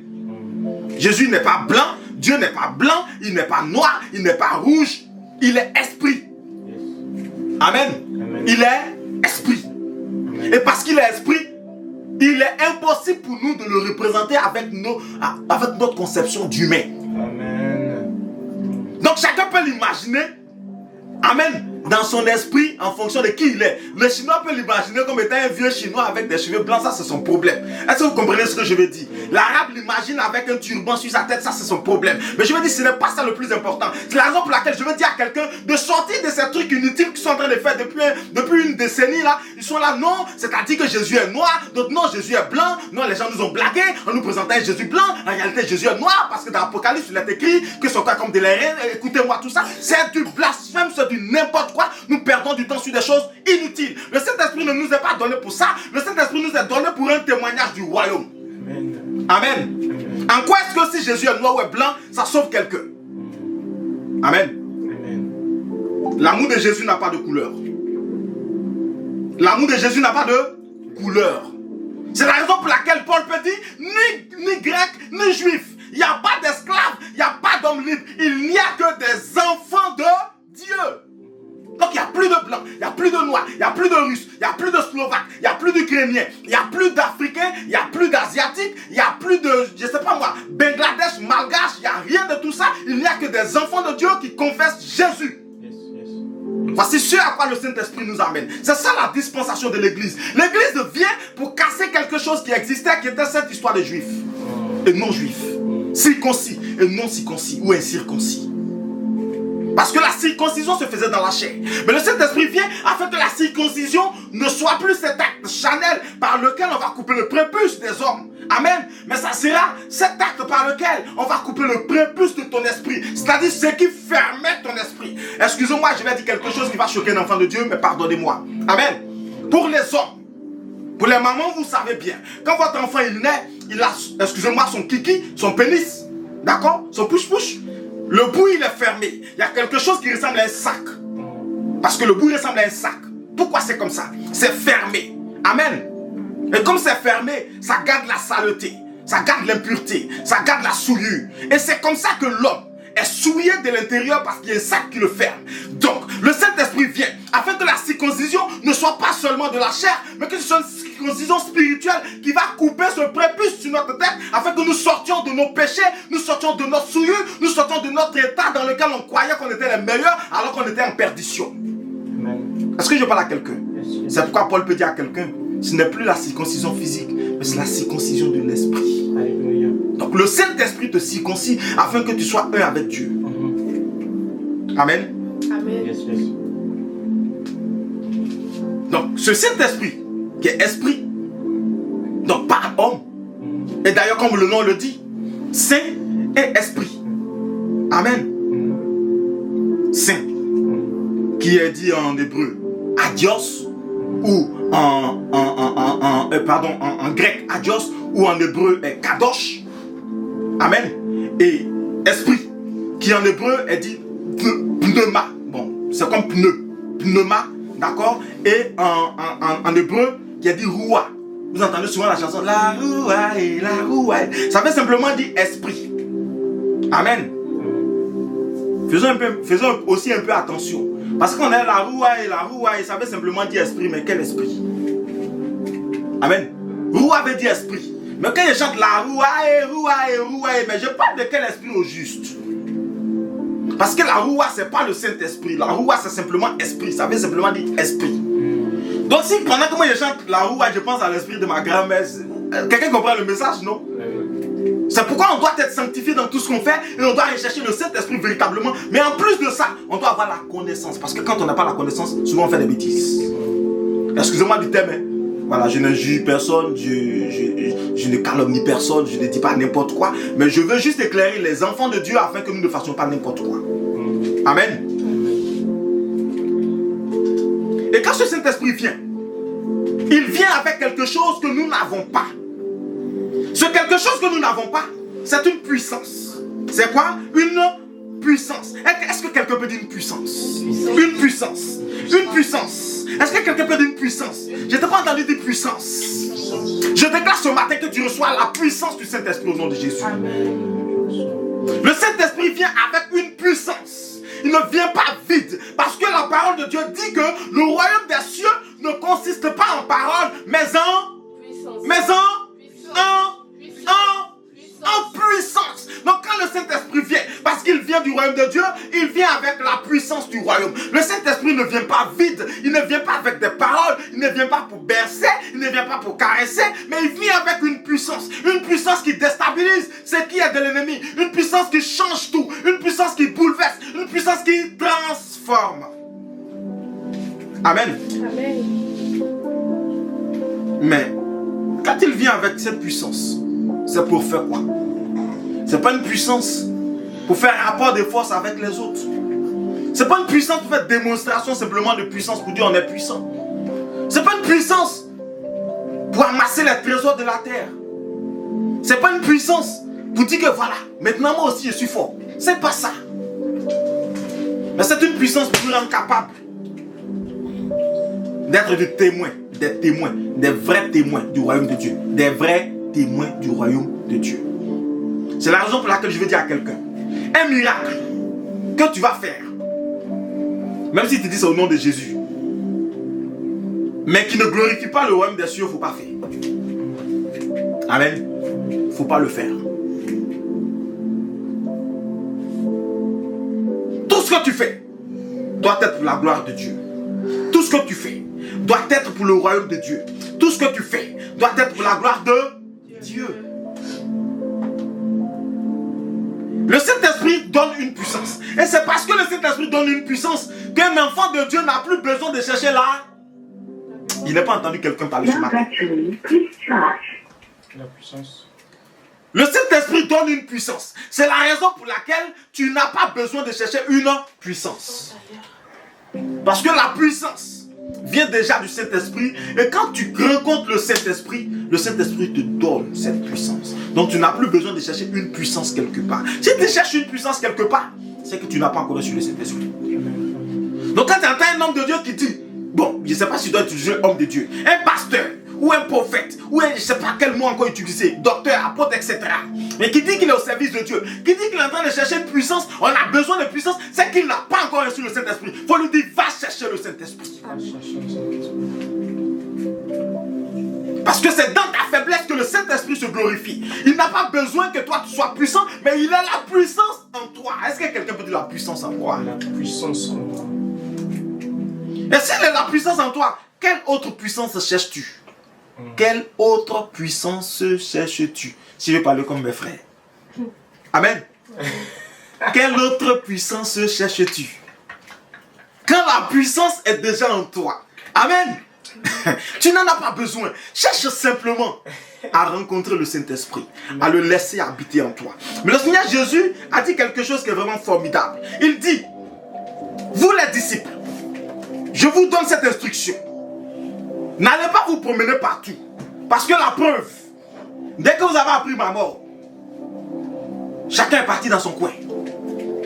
Jésus n'est pas blanc, Dieu n'est pas blanc, il n'est pas noir, il n'est pas rouge, il est esprit. Amen. Amen. Il est esprit. Amen. Et parce qu'il est esprit, il est impossible pour nous de le représenter avec notre conception d'humain. Donc chacun peut l'imaginer. Amen. Dans son esprit, en fonction de qui il est. Le Chinois peut l'imaginer comme étant un vieux Chinois avec des cheveux blancs, ça c'est son problème. Est-ce que vous comprenez ce que je veux dire? L'Arabe l'imagine avec un turban sur sa tête, ça c'est son problème. Mais je veux dire, ce n'est pas ça le plus important. C'est la raison pour laquelle je veux dire à quelqu'un de sortir de ces trucs inutiles qu'ils sont en train de faire depuis une décennie là. Ils sont là, non, c'est-à-dire que Jésus est noir, d'autres non, Jésus est blanc. Non, les gens nous ont blagué, on nous présentait Jésus blanc. En réalité, Jésus est noir parce que dans l'Apocalypse, il est écrit que son corps comme de l'airain. Écoutez-moi, tout ça, c'est du blasphème, c'est du n'importe quoi. Nous perdons du temps sur des choses inutiles. Le Saint-Esprit ne nous est pas donné pour ça. Le Saint-Esprit nous est donné pour un témoignage du royaume. Amen. Amen. Amen. En quoi est-ce que si Jésus est noir ou est blanc, ça sauve quelqu'un? Amen. Amen. L'amour de Jésus n'a pas de couleur. L'amour de Jésus n'a pas de couleur. C'est la raison pour laquelle Paul peut dire ni grec, ni juif. Il n'y a pas d'esclaves, il n'y a pas d'hommes libres. Il n'y a que des enfants de Dieu. Donc il n'y a plus de blancs, il n'y a plus de noirs, il n'y a plus de russes, il n'y a plus de slovaques, il n'y a plus d'ukrainiens, il n'y a plus d'africains, il n'y a plus d'asiatiques, il n'y a plus de, je ne sais pas moi, Bangladesh, malgache, il n'y a rien de tout ça. Il n'y a que des enfants de Dieu qui confessent Jésus. Voici ce à quoi le Saint-Esprit nous amène. C'est ça la dispensation de l'Église. L'Église vient pour casser quelque chose qui existait, qui était cette histoire des Juifs et non-Juifs, circoncis et non-circoncis ou incirconcis. Parce que la circoncision se faisait dans la chair. Mais le Saint-Esprit vient afin que la circoncision ne soit plus cet acte charnel par lequel on va couper le prépuce des hommes. Amen. Mais ça sera cet acte par lequel on va couper le prépuce de ton esprit. C'est-à-dire ce qui fermait ton esprit. Excusez-moi, je vais dire quelque chose qui va choquer un enfant de Dieu, mais pardonnez-moi. Amen. Pour les hommes, pour les mamans, vous savez bien. Quand votre enfant il naît, il a, excusez-moi, son kiki, son pénis. D'accord? Son push-push. Le bout il est fermé. Il y a quelque chose qui ressemble à un sac. Parce que le bout ressemble à un sac. Pourquoi c'est comme ça? C'est fermé. Amen. Et comme c'est fermé, ça garde la saleté, ça garde l'impureté, ça garde la souillure. Et c'est comme ça que l'homme est souillé de l'intérieur parce qu'il y a un sac qui le ferme. Donc, le Saint-Esprit vient afin que la circoncision ne soit pas seulement de la chair, mais que ce soit une circoncision spirituelle qui va couper ce prépuce sur notre tête afin que nous sortions de nos péchés, nous sortions de notre souillure, nous sortions de notre état dans lequel on croyait qu'on était les meilleurs alors qu'on était en perdition. Est-ce que je parle à quelqu'un? C'est pourquoi Paul peut dire à quelqu'un, ce n'est plus la circoncision physique, mais c'est la circoncision de l'esprit. Donc le Saint-Esprit te circoncis afin que tu sois un avec Dieu. Amen. Amen. Donc ce Saint-Esprit qui est esprit, donc pas homme, et d'ailleurs comme le nom le dit, Saint et esprit. Amen. Saint, qui est dit en hébreu adios, ou en grec adios, ou en hébreu kadosh. Amen. Et esprit, qui en hébreu est dit pneuma. Bon, c'est comme pneuma, d'accord. Et en hébreu, qui est dit roua. Vous entendez souvent la chanson la roua et la roua. Ça veut simplement dire esprit. Amen. Faisons aussi un peu attention. Parce qu'on a la roua et ça veut simplement dire esprit. Mais quel esprit? Amen. Roua veut dire esprit. Mais quand je chante la roua, mais je parle de quel esprit au juste? Parce que la roua, c'est pas le Saint-Esprit. La roua, c'est simplement esprit. Ça veut simplement dire esprit. Donc si pendant que moi je chante la roua, je pense à l'esprit de ma grand-mère, quelqu'un comprend le message, non? C'est pourquoi on doit être sanctifié dans tout ce qu'on fait et on doit rechercher le Saint-Esprit véritablement. Mais en plus de ça, on doit avoir la connaissance. Parce que quand on n'a pas la connaissance, souvent on fait des bêtises. Excusez-moi du thème, hein. Voilà, je ne juge personne, je ne calomnie personne, je ne dis pas n'importe quoi. Mais je veux juste éclairer les enfants de Dieu afin que nous ne fassions pas n'importe quoi. Amen. Et quand ce Saint-Esprit vient, il vient avec quelque chose que nous n'avons pas. Ce quelque chose que nous n'avons pas, c'est une puissance. C'est quoi? Une puissance. Est-ce que quelqu'un peut dire une puissance? Une puissance. Une puissance. Est-ce que quelqu'un peut dire une puissance? Je n'ai pas entendu dire puissance. Je déclare ce matin que tu reçois la puissance du Saint-Esprit au nom de Jésus. Le Saint-Esprit vient avec une puissance. Il ne vient pas vide. Parce que la parole de Dieu dit que le royaume des cieux ne consiste pas en parole, mais en puissance. Donc quand le Saint-Esprit vient, parce qu'il vient du royaume de Dieu, il vient avec la puissance du royaume. Le Saint-Esprit ne vient pas vide, il ne vient pas avec des paroles, il ne vient pas pour bercer, il ne vient pas pour caresser, mais il vient avec une puissance qui déstabilise ce qui est de l'ennemi, une puissance qui change tout, une puissance qui bouleverse, une puissance qui transforme. Amen. Amen. Mais quand il vient avec cette puissance, c'est pour faire quoi? C'est pas une puissance pour faire rapport de force avec les autres. C'est pas une puissance pour faire démonstration simplement de puissance pour dire on est puissant. C'est pas une puissance pour amasser les trésors de la terre. C'est pas une puissance pour dire que voilà, maintenant moi aussi je suis fort. C'est pas ça. Mais c'est une puissance pour nous rendre capable d'être des témoins, des vrais témoins du royaume de Dieu. Des vrais témoins du royaume de Dieu. C'est la raison pour laquelle je veux dire à quelqu'un, un miracle que tu vas faire, même si tu dis c'est au nom de Jésus, mais qui ne glorifie pas le royaume des cieux, il ne faut pas faire. Amen. Il ne faut pas le faire. Tout ce que tu fais doit être pour la gloire de Dieu. Tout ce que tu fais doit être pour le royaume de Dieu. Tout ce que tu fais doit être pour la gloire de Dieu. Le Saint-Esprit donne une puissance. Et c'est parce que le Saint-Esprit donne une puissance qu'un enfant de Dieu n'a plus besoin de chercher là. Il n'a pas entendu quelqu'un parler ce matin. La puissance. Le Saint-Esprit donne une puissance. C'est la raison pour laquelle tu n'as pas besoin de chercher une puissance. Parce que la puissance vient déjà du Saint-Esprit. Et quand tu rencontres le Saint-Esprit te donne cette puissance. Donc tu n'as plus besoin de chercher une puissance quelque part. Si tu cherches une puissance quelque part, c'est que tu n'as pas encore reçu le Saint-Esprit. Donc quand tu entends un homme de Dieu qui dit, bon, je ne sais pas si tu dois utiliser un homme de Dieu, un pasteur, ou un prophète, ou un, je ne sais pas quel mot encore utiliser, docteur, apôtre, etc. Mais qui dit qu'il est au service de Dieu, qui dit qu'il est en train de chercher une puissance, on a besoin de puissance, c'est qu'il n'a pas encore reçu le Saint-Esprit. Il faut lui dire, va chercher le Saint-Esprit. Parce que c'est dans ta faiblesse que le Saint-Esprit se glorifie. Il n'a pas besoin que toi tu sois puissant, mais il a la puissance en toi. Est-ce que quelqu'un peut dire la puissance en toi? La puissance en moi. Et s'il est la puissance en toi, quelle autre puissance cherches-tu? Quelle autre puissance cherches-tu? Si je vais parler comme mes frères. Amen. Quelle autre puissance cherches-tu? Quand la puissance est déjà en toi. Amen. Tu n'en as pas besoin. Cherche simplement à rencontrer le Saint-Esprit, à le laisser habiter en toi. Mais le Seigneur Jésus a dit quelque chose qui est vraiment formidable. Il dit, vous les disciples, je vous donne cette instruction. N'allez pas vous promener partout. Parce que la preuve, dès que vous avez appris ma mort, chacun est parti dans son coin.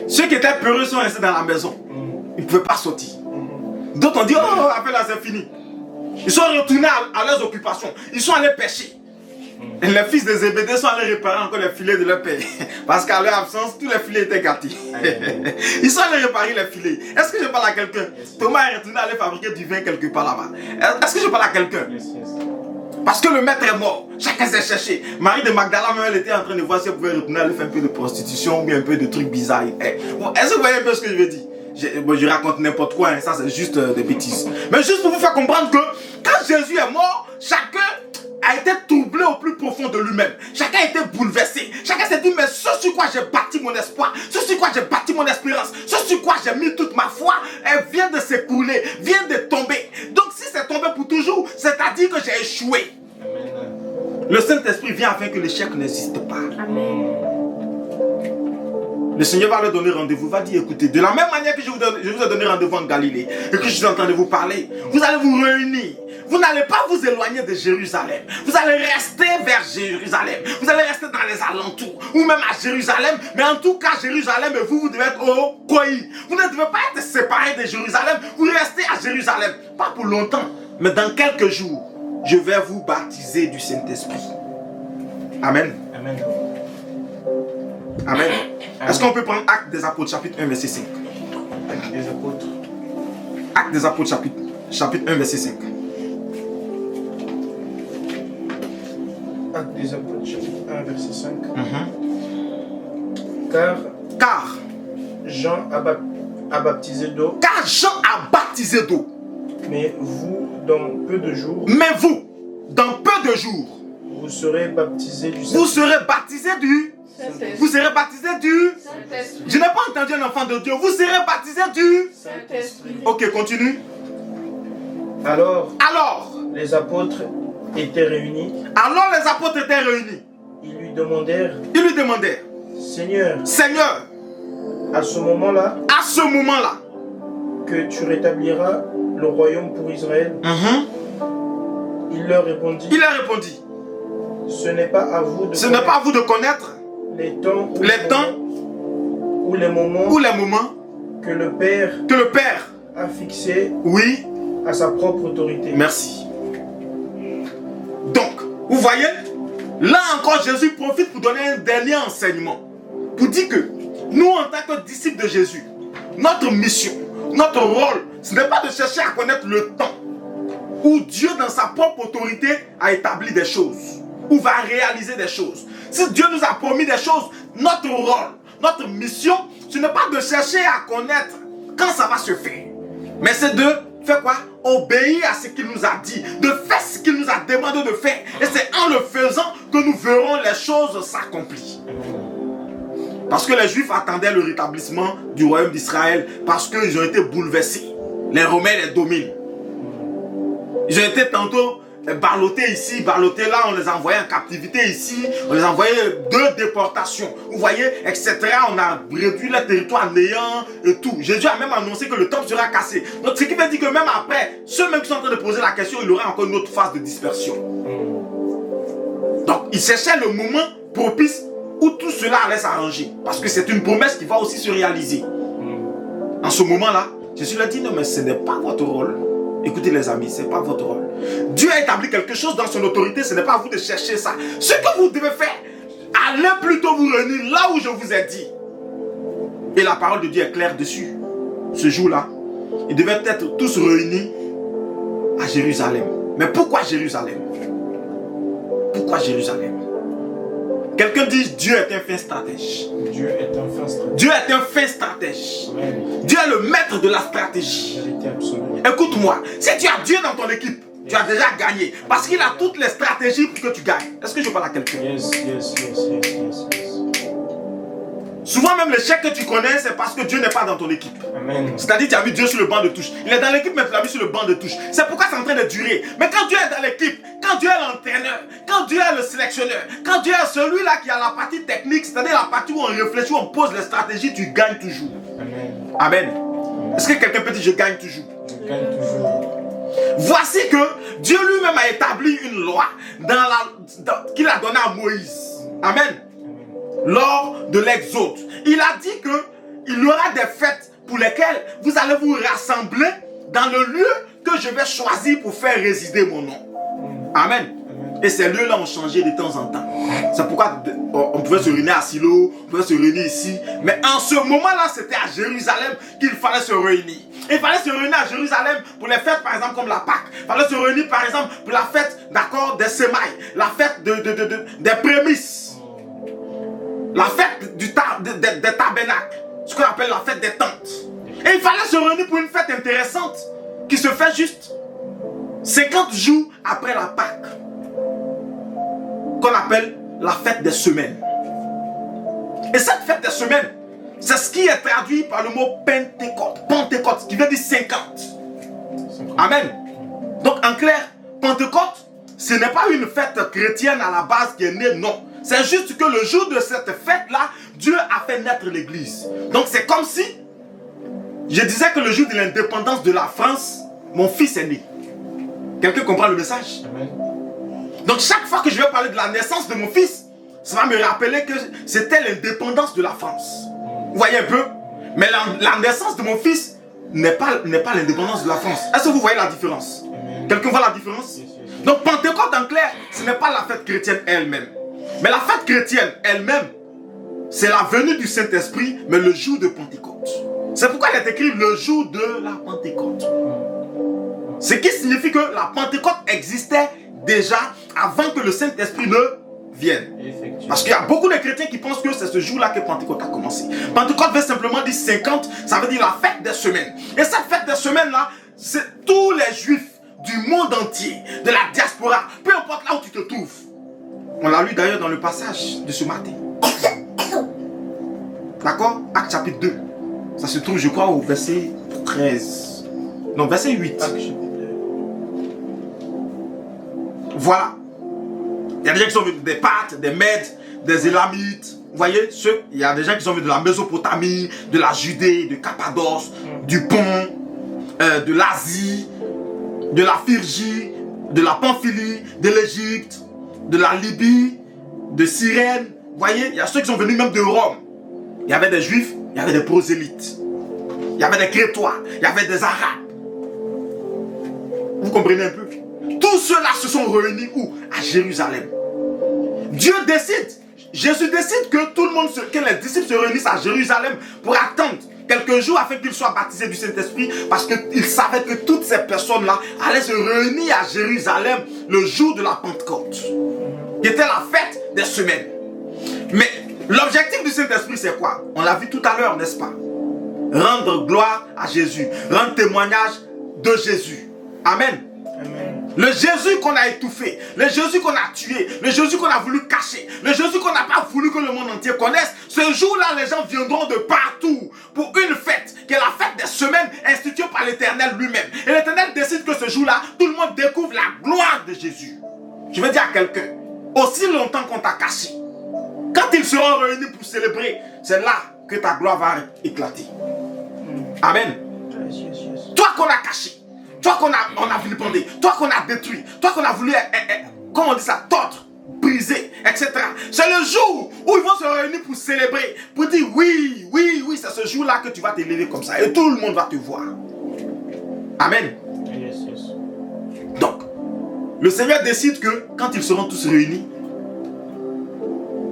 Ceux qui étaient peureux sont restés dans la maison. Ils ne pouvaient pas sortir. D'autres ont dit, oh, après là c'est fini. Ils sont retournés à leurs occupations. Ils sont allés pêcher. Et les fils des Zébédée sont allés réparer encore les filets de leur père. Parce qu'à leur absence, tous les filets étaient gâtés. Ils sont allés réparer les filets. Est-ce que je parle à quelqu'un? Thomas est retourné aller fabriquer du vin quelque part là-bas. Est-ce que je parle à quelqu'un? Parce que le maître est mort. Chacun s'est cherché. Marie de Magdala, même, elle était en train de voir si elle pouvait retourner aller faire un peu de prostitution ou bien un peu de trucs bizarres. Bon, est-ce que vous voyez un peu ce que je veux dire? Je raconte n'importe quoi, hein, ça c'est juste des bêtises. Mais juste pour vous faire comprendre que quand Jésus est mort, chacun a été troublé au plus profond de lui-même. Chacun a été bouleversé. Chacun s'est dit, mais ce sur quoi j'ai bâti mon espoir, ce sur quoi j'ai bâti mon espérance, ce sur quoi j'ai mis toute ma foi, elle vient de s'écrouler, vient de tomber. Donc si c'est tombé pour toujours, c'est-à-dire que j'ai échoué. Amen. Le Saint-Esprit vient afin que l'échec n'existe pas. Amen. Le Seigneur va leur donner rendez-vous, va dire, écoutez, de la même manière que je vous ai donné rendez-vous en Galilée et que je suis en train de vous parler, vous allez vous réunir. Vous n'allez pas vous éloigner de Jérusalem. Vous allez rester vers Jérusalem. Vous allez rester dans les alentours ou même à Jérusalem. Mais en tout cas, Jérusalem et vous devez être au Koï. Vous ne devez pas être séparés de Jérusalem. Vous restez à Jérusalem. Pas pour longtemps, mais dans quelques jours, je vais vous baptiser du Saint-Esprit. Amen. Amen. Amen. Est-ce qu'on peut prendre Actes des Apôtres, chapitre 1, verset 5? Actes des Apôtres. Actes des Apôtres, chapitre 1, verset 5. Actes des Apôtres, chapitre 1, verset 5. Car Jean a baptisé d'eau. Car Jean a baptisé d'eau. Mais vous, dans peu de jours. Mais vous, dans peu de jours. Vous serez baptisés du Saint-Esprit. Vous serez baptisés du Saint-Esprit. Vous serez baptisés du Saint-Esprit. Je n'ai pas entendu un enfant de Dieu. Vous serez baptisés du Saint-Esprit. Ok, continue. Alors, les apôtres étaient réunis. Alors les apôtres étaient réunis. Ils lui demandèrent. Seigneur, à ce moment-là, que tu rétabliras le royaume pour Israël. Il leur répondit. Ce n'est pas à vous de connaître les temps ou les moments que le Père a fixé à sa propre autorité. Merci. Donc, vous voyez, là encore Jésus profite pour donner un dernier enseignement. Pour dire que nous, en tant que disciples de Jésus, notre mission, notre rôle, ce n'est pas de chercher à connaître le temps où Dieu, dans sa propre autorité, a établi des choses, ou va réaliser des choses. Si Dieu nous a promis des choses, notre rôle, notre mission, ce n'est pas de chercher à connaître quand ça va se faire, mais c'est de faire quoi? Obéir à ce qu'il nous a dit, de faire ce qu'il nous a demandé de faire. Et c'est en le faisant que nous verrons les choses s'accomplir. Parce que les Juifs attendaient le rétablissement du royaume d'Israël, parce qu'ils ont été bouleversés. Les Romains les dominent. Ils ont été tantôt ballottés ici, ballottés là, on les envoyait en captivité ici, on les envoyait de déportation, vous voyez, etc. On a réduit le territoire néant et tout. Jésus a même annoncé que le temple sera cassé. Donc ce qui veut dire que même après, ceux même qui sont en train de poser la question, il y aura encore une autre phase de dispersion. Donc il cherchait le moment propice où tout cela allait s'arranger. Parce que c'est une promesse qui va aussi se réaliser. En ce moment-là, Jésus lui a dit, non mais ce n'est pas votre rôle. Écoutez les amis, ce n'est pas votre rôle. Dieu a établi quelque chose dans son autorité, ce n'est pas à vous de chercher ça. Ce que vous devez faire, allez plutôt vous réunir là où je vous ai dit. Et la parole de Dieu est claire dessus. Ce jour-là, ils devaient être tous réunis à Jérusalem. Mais pourquoi Jérusalem? Pourquoi Jérusalem? Quelqu'un dit Dieu est un fin stratège. Dieu est un fin stratège. Dieu est un fin stratège. Amen. Dieu est le maître de la stratégie. Vérité absolue. Écoute-moi, si tu as Dieu dans ton équipe, tu as déjà gagné. Parce qu'il a toutes les stratégies pour que tu gagnes. Est-ce que je parle à quelqu'un? Yes, yes, yes, yes, yes, yes. Souvent même l'échec que tu connais, c'est parce que Dieu n'est pas dans ton équipe. Amen. C'est-à-dire tu as mis Dieu sur le banc de touche. Il est dans l'équipe, mais tu l'as mis sur le banc de touche. C'est pourquoi c'est en train de durer. Mais quand Dieu est dans l'équipe, quand Dieu est l'entraîneur, quand Dieu est le sélectionneur, quand Dieu est celui-là qui a la partie technique, c'est-à-dire la partie où on réfléchit, où on pose les stratégies, tu gagnes toujours. Amen. Amen. Est-ce que quelqu'un peut dire je gagne toujours? Je gagne toujours. Voici que Dieu lui-même a établi une loi qu'il a donnée à Moïse. Amen. Lors de l'Exode, il a dit qu'il y aura des fêtes pour lesquelles vous allez vous rassembler dans le lieu que je vais choisir pour faire résider mon nom. Amen. Et ces lieux-là ont changé de temps en temps. C'est pourquoi on pouvait se réunir à Silo, on pouvait se réunir ici. Mais en ce moment-là, c'était à Jérusalem qu'il fallait se réunir. Et il fallait se réunir à Jérusalem pour les fêtes, par exemple, comme la Pâque. Il fallait se réunir, par exemple, pour la fête, d'accord, des semailles. La fête des prémices. La fête des tabernacles. Ce qu'on appelle la fête des tentes. Et il fallait se réunir pour une fête intéressante qui se fait juste 50 jours après la Pâque. Qu'on appelle la fête des semaines. Et cette fête des semaines, c'est ce qui est traduit par le mot Pentecôte. Pentecôte, qui veut dire 50. Amen. Donc en clair, Pentecôte, ce n'est pas une fête chrétienne à la base qui est née, non. C'est juste que le jour de cette fête-là, Dieu a fait naître l'église. Donc c'est comme si, je disais que le jour de l'indépendance de la France, mon fils est né. Quelqu'un comprend le message? Amen. Donc chaque fois que je vais parler de la naissance de mon fils, ça va me rappeler que c'était l'indépendance de la France. Vous voyez un peu? Mais la naissance de mon fils n'est pas l'indépendance de la France. Est-ce que vous voyez la différence? Quelqu'un voit la différence? Donc Pentecôte en clair, ce n'est pas la fête chrétienne elle-même. Mais la fête chrétienne elle-même, c'est la venue du Saint-Esprit, mais le jour de Pentecôte. C'est pourquoi il est écrit le jour de la Pentecôte. Ce qui signifie que la Pentecôte existait déjà avant que le Saint-Esprit ne vienne. Parce qu'il y a beaucoup de chrétiens qui pensent que c'est ce jour-là que Pentecôte a commencé. Pentecôte veut simplement dire 50, ça veut dire la fête des semaines. Et cette fête des semaines-là, c'est tous les juifs du monde entier, de la diaspora, peu importe là où tu te trouves. On l'a lu d'ailleurs dans le passage de ce matin. D'accord? Acte chapitre 2. Ça se trouve, je crois, au verset 13. Non, verset 8. Voilà. Il y a des gens qui sont venus des Parthes, des Mèdes, des Élamites. Vous voyez, il y a des gens qui sont venus de la Mésopotamie, de la Judée, de Cappadoce, du Pont, de l'Asie, de la Phrygie, de la Pamphylie, de l'Égypte, de la Libye, de Cyrène. Vous voyez, il y a ceux qui sont venus même de Rome. Il y avait des Juifs, il y avait des prosélytes. Il y avait des Crétois, il y avait des Arabes. Vous comprenez un peu? Tous ceux-là se sont réunis où? À Jérusalem. Dieu décide, Jésus décide que tout le monde, que les disciples se réunissent à Jérusalem pour attendre quelques jours afin qu'ils soient baptisés du Saint-Esprit, parce qu'il savait que toutes ces personnes-là allaient se réunir à Jérusalem le jour de la Pentecôte, qui était la fête des semaines. Mais l'objectif du Saint-Esprit, c'est quoi? On l'a vu tout à l'heure, n'est-ce pas? Rendre gloire à Jésus, rendre témoignage de Jésus. Amen. Amen. Le Jésus qu'on a étouffé, le Jésus qu'on a tué, le Jésus qu'on a voulu cacher, le Jésus qu'on n'a pas voulu que le monde entier connaisse, ce jour-là, les gens viendront de partout pour une fête, qui est la fête des semaines instituée par l'Éternel lui-même. Et l'Éternel décide que ce jour-là, tout le monde découvre la gloire de Jésus. Je veux dire à quelqu'un, aussi longtemps qu'on t'a caché, quand ils seront réunis pour célébrer, c'est là que ta gloire va éclater. Amen. Toi qu'on a caché, toi qu'on a vilipendé, toi qu'on a détruit, toi qu'on a voulu, comment on dit ça, tordre, briser, etc. C'est le jour où ils vont se réunir pour célébrer, pour dire oui, oui, oui, c'est ce jour-là que tu vas t'élever comme ça et tout le monde va te voir. Amen. Yes, yes. Donc, le Seigneur décide que quand ils seront tous réunis,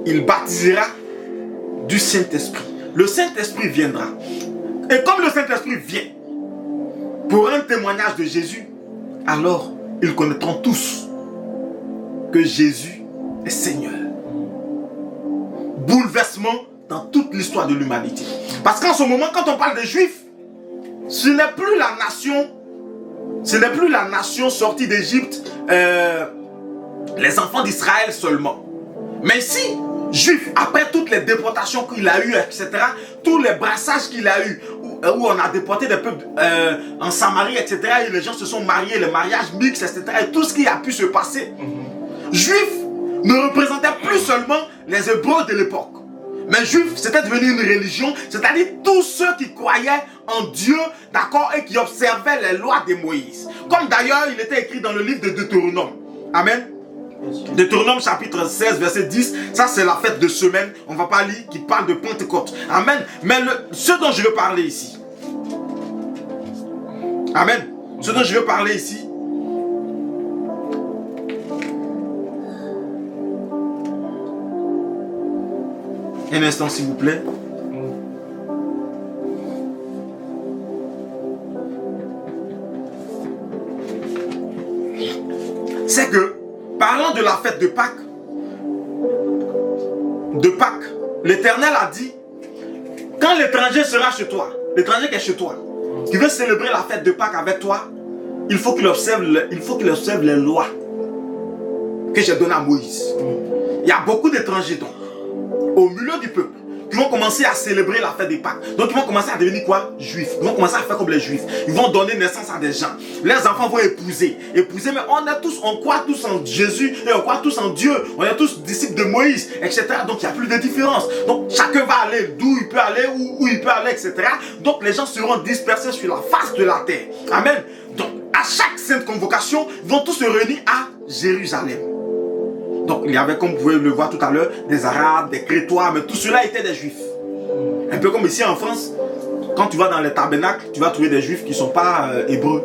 il baptisera du Saint-Esprit. Le Saint-Esprit viendra. Et comme le Saint-Esprit vient pour un témoignage de Jésus, alors ils connaîtront tous que Jésus est Seigneur. Bouleversement dans toute l'histoire de l'humanité. Parce qu'en ce moment, quand on parle des Juifs, ce n'est plus la nation sortie d'Égypte, les enfants d'Israël seulement. Mais ici, Juifs, après toutes les déportations qu'il a eues, etc., tous les brassages qu'il a eus, où on a déporté des peuples en Samarie, etc., et les gens se sont mariés, les mariages mixtes, etc., et tout ce qui a pu se passer, Juifs ne représentaient plus seulement les Hébreux de l'époque. Mais Juifs, c'était devenu une religion, c'est-à-dire tous ceux qui croyaient en Dieu, d'accord, et qui observaient les lois de Moïse. Comme d'ailleurs, il était écrit dans le livre de Deutéronome. Amen. Deutéronome chapitre 16, verset 10, ça c'est la fête de semaine, on va pas lire, qui parle de Pentecôte. Amen. Mais ce dont je veux parler ici, amen, ce dont je veux parler ici, un instant s'il vous plaît. C'est que, parlant de la fête de Pâques, l'Éternel a dit, quand l'étranger sera chez toi, l'étranger qui est chez toi, qui veut célébrer la fête de Pâques avec toi, il faut qu'il observe les lois que j'ai données à Moïse. Il y a beaucoup d'étrangers donc, au milieu du peuple, qui vont commencer à célébrer la fête des Pâques. Donc ils vont commencer à devenir quoi? Juifs. Ils vont commencer à faire comme les Juifs. Ils vont donner naissance à des gens. Les enfants vont épouser, mais on croit tous en Jésus et on croit tous en Dieu. On est tous disciples de Moïse, etc. Donc il n'y a plus de différence. Donc chacun va aller d'où il peut aller, où il peut aller, etc. Donc les gens seront dispersés sur la face de la terre. Amen. Donc à chaque sainte convocation, ils vont tous se réunir à Jérusalem. Donc il y avait, comme vous pouvez le voir tout à l'heure, des Arabes, des Crétois, mais tout cela étaient des Juifs. Un peu comme ici en France, quand tu vas dans les tabernacles, tu vas trouver des Juifs qui ne sont pas hébreux.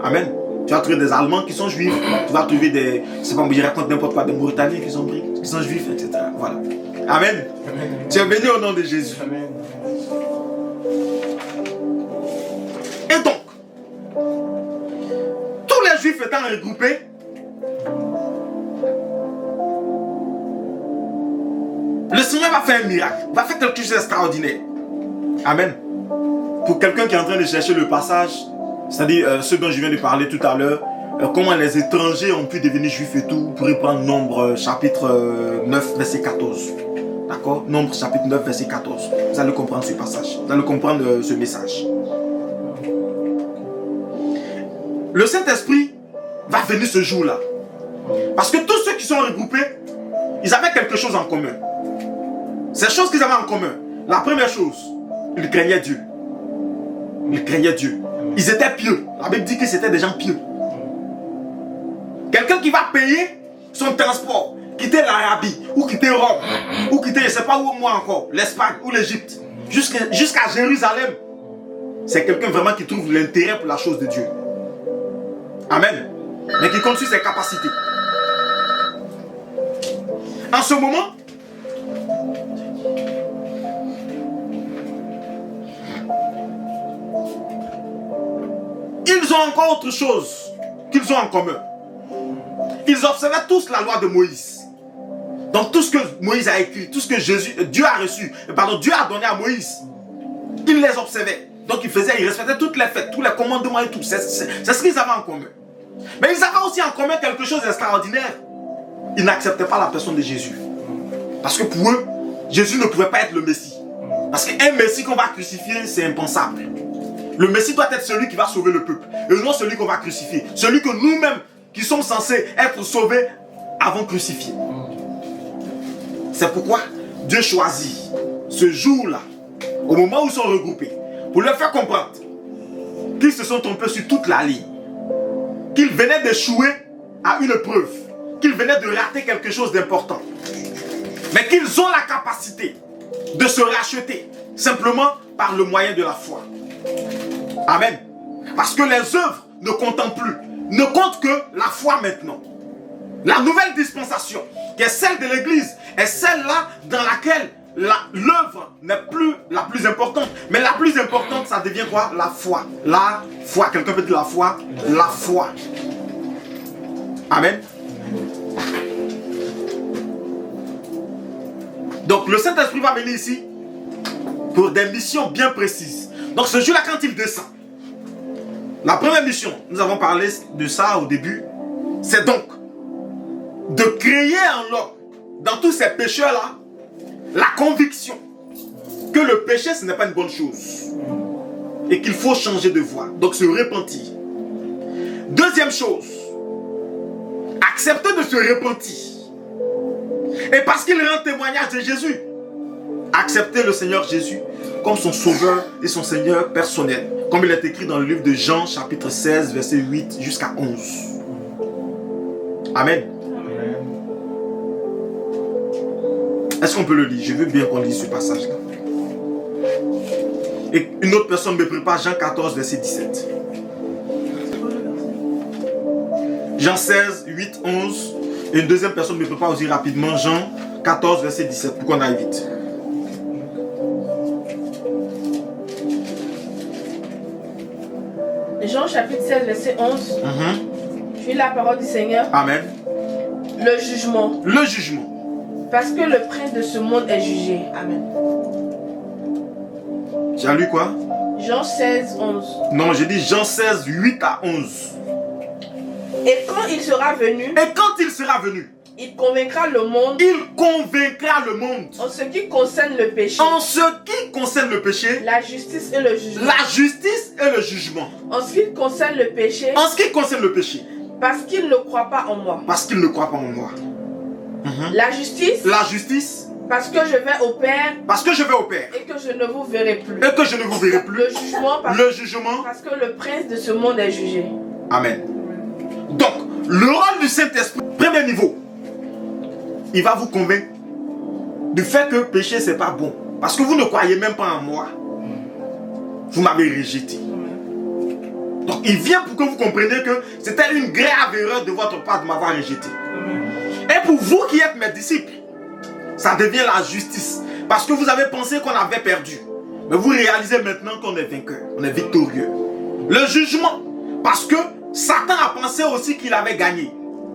Amen. Tu vas trouver des Allemands qui sont Juifs. Tu vas trouver des, c'est pas, je raconte n'importe quoi, des Mauritaniens qui sont Juifs, etc. Voilà. Amen. Amen. Tu es béni au nom de Jésus. Amen. Et donc, tous les Juifs étant regroupés, le Seigneur va faire un miracle, va faire quelque chose d'extraordinaire. Amen. Pour quelqu'un qui est en train de chercher le passage, c'est-à-dire ce dont je viens de parler tout à l'heure, comment les étrangers ont pu devenir juifs et tout, vous pourrez prendre Nombre chapitre 9, verset 14. D'accord? Nombre chapitre 9, verset 14. Vous allez comprendre ce passage, vous allez comprendre ce message. Le Saint-Esprit va venir ce jour-là. Parce que tous ceux qui sont regroupés, ils avaient quelque chose en commun. Ces choses qu'ils avaient en commun, la première chose, ils craignaient Dieu. Ils craignaient Dieu. Ils étaient pieux. La Bible dit que c'était des gens pieux. Quelqu'un qui va payer son transport, quitter l'Arabie, ou quitter Rome, ou quitter, je ne sais pas où moi encore, l'Espagne ou l'Égypte, jusqu'à Jérusalem, c'est quelqu'un vraiment qui trouve l'intérêt pour la chose de Dieu. Amen. Mais qui compte sur ses capacités. En ce moment, ils ont encore autre chose qu'ils ont en commun. Ils observaient tous la loi de Moïse. Donc tout ce que Moïse a écrit, tout ce que Dieu a reçu, Dieu a donné à Moïse, ils les observaient. Donc ils respectaient toutes les fêtes, tous les commandements et tout. C'est ce qu'ils avaient en commun. Mais ils avaient aussi en commun quelque chose d'extraordinaire. Ils n'acceptaient pas la personne de Jésus. Parce que pour eux, Jésus ne pouvait pas être le Messie. Parce qu'un Messie qu'on va crucifier, c'est impensable. Le Messie doit être celui qui va sauver le peuple. Et non celui qu'on va crucifier. Celui que nous-mêmes, qui sommes censés être sauvés, avons crucifié. C'est pourquoi Dieu choisit ce jour-là, au moment où ils sont regroupés, pour leur faire comprendre qu'ils se sont trompés sur toute la ligne. Qu'ils venaient d'échouer à une preuve. Qu'ils venaient de rater quelque chose d'important. Mais qu'ils ont la capacité de se racheter simplement par le moyen de la foi. Amen. Parce que les œuvres ne comptent plus. Ne compte que la foi maintenant. La nouvelle dispensation, qui est celle de l'Église, est celle-là dans laquelle l'œuvre n'est plus la plus importante. Mais la plus importante, ça devient quoi? La foi. La foi. Quelqu'un peut dire la foi? La foi. Amen. Donc le Saint-Esprit va venir ici pour des missions bien précises. Donc ce jour-là, quand il descend, la première mission, nous avons parlé de ça au début, c'est donc de créer en l'homme, dans tous ces pécheurs-là, la conviction que le péché, ce n'est pas une bonne chose. Et qu'il faut changer de voie. Donc se repentir. Deuxième chose, accepter de se repentir. Et parce qu'il rend témoignage de Jésus, accepter le Seigneur Jésus comme son sauveur et son Seigneur personnel. Comme il est écrit dans le livre de Jean, chapitre 16, verset 8 jusqu'à 11. Amen. Est-ce qu'on peut le lire? Je veux bien qu'on lise ce passage-là. Et une autre personne me prépare Jean 14, verset 17. Jean 16, 8, 11. Et une deuxième personne me prépare aussi rapidement Jean 14, verset 17. Pour qu'on aille vite. Jean chapitre 16, verset 11. Je lis la parole du Seigneur. Amen. Le jugement. Le jugement. Parce que le prince de ce monde est jugé. Amen. Tu as lu quoi? Jean 16, 11. Non, j'ai dit Jean 16, 8 à 11. Et quand il sera venu, Et quand il sera venu, il convaincra le monde il convaincra le monde en ce qui concerne le péché, en ce qui concerne le péché, la justice et le jugement. la justice et le jugement. En ce qui concerne le péché, En ce qui concerne le péché, parce qu'il ne croit pas en moi. parce qu'il ne croit pas en moi. La justice, La justice, parce que je vais au Père parce que je vais au Père et que je ne vous verrai plus. et que je ne vous verrai plus. Le jugement, Le jugement. parce que le prince de ce monde est jugé. Amen. Donc, le rôle du Saint-Esprit, premier niveau, il va vous convaincre du fait que péché, c'est pas bon. Parce que vous ne croyez même pas en moi. Vous m'avez rejeté. Donc, il vient pour que vous compreniez que c'était une grave erreur de votre part de m'avoir rejeté. Et pour vous qui êtes mes disciples, ça devient la justice. Parce que vous avez pensé qu'on avait perdu. Mais vous réalisez maintenant qu'on est vainqueur, on est victorieux. Le jugement, parce que Satan a pensé aussi qu'il avait gagné.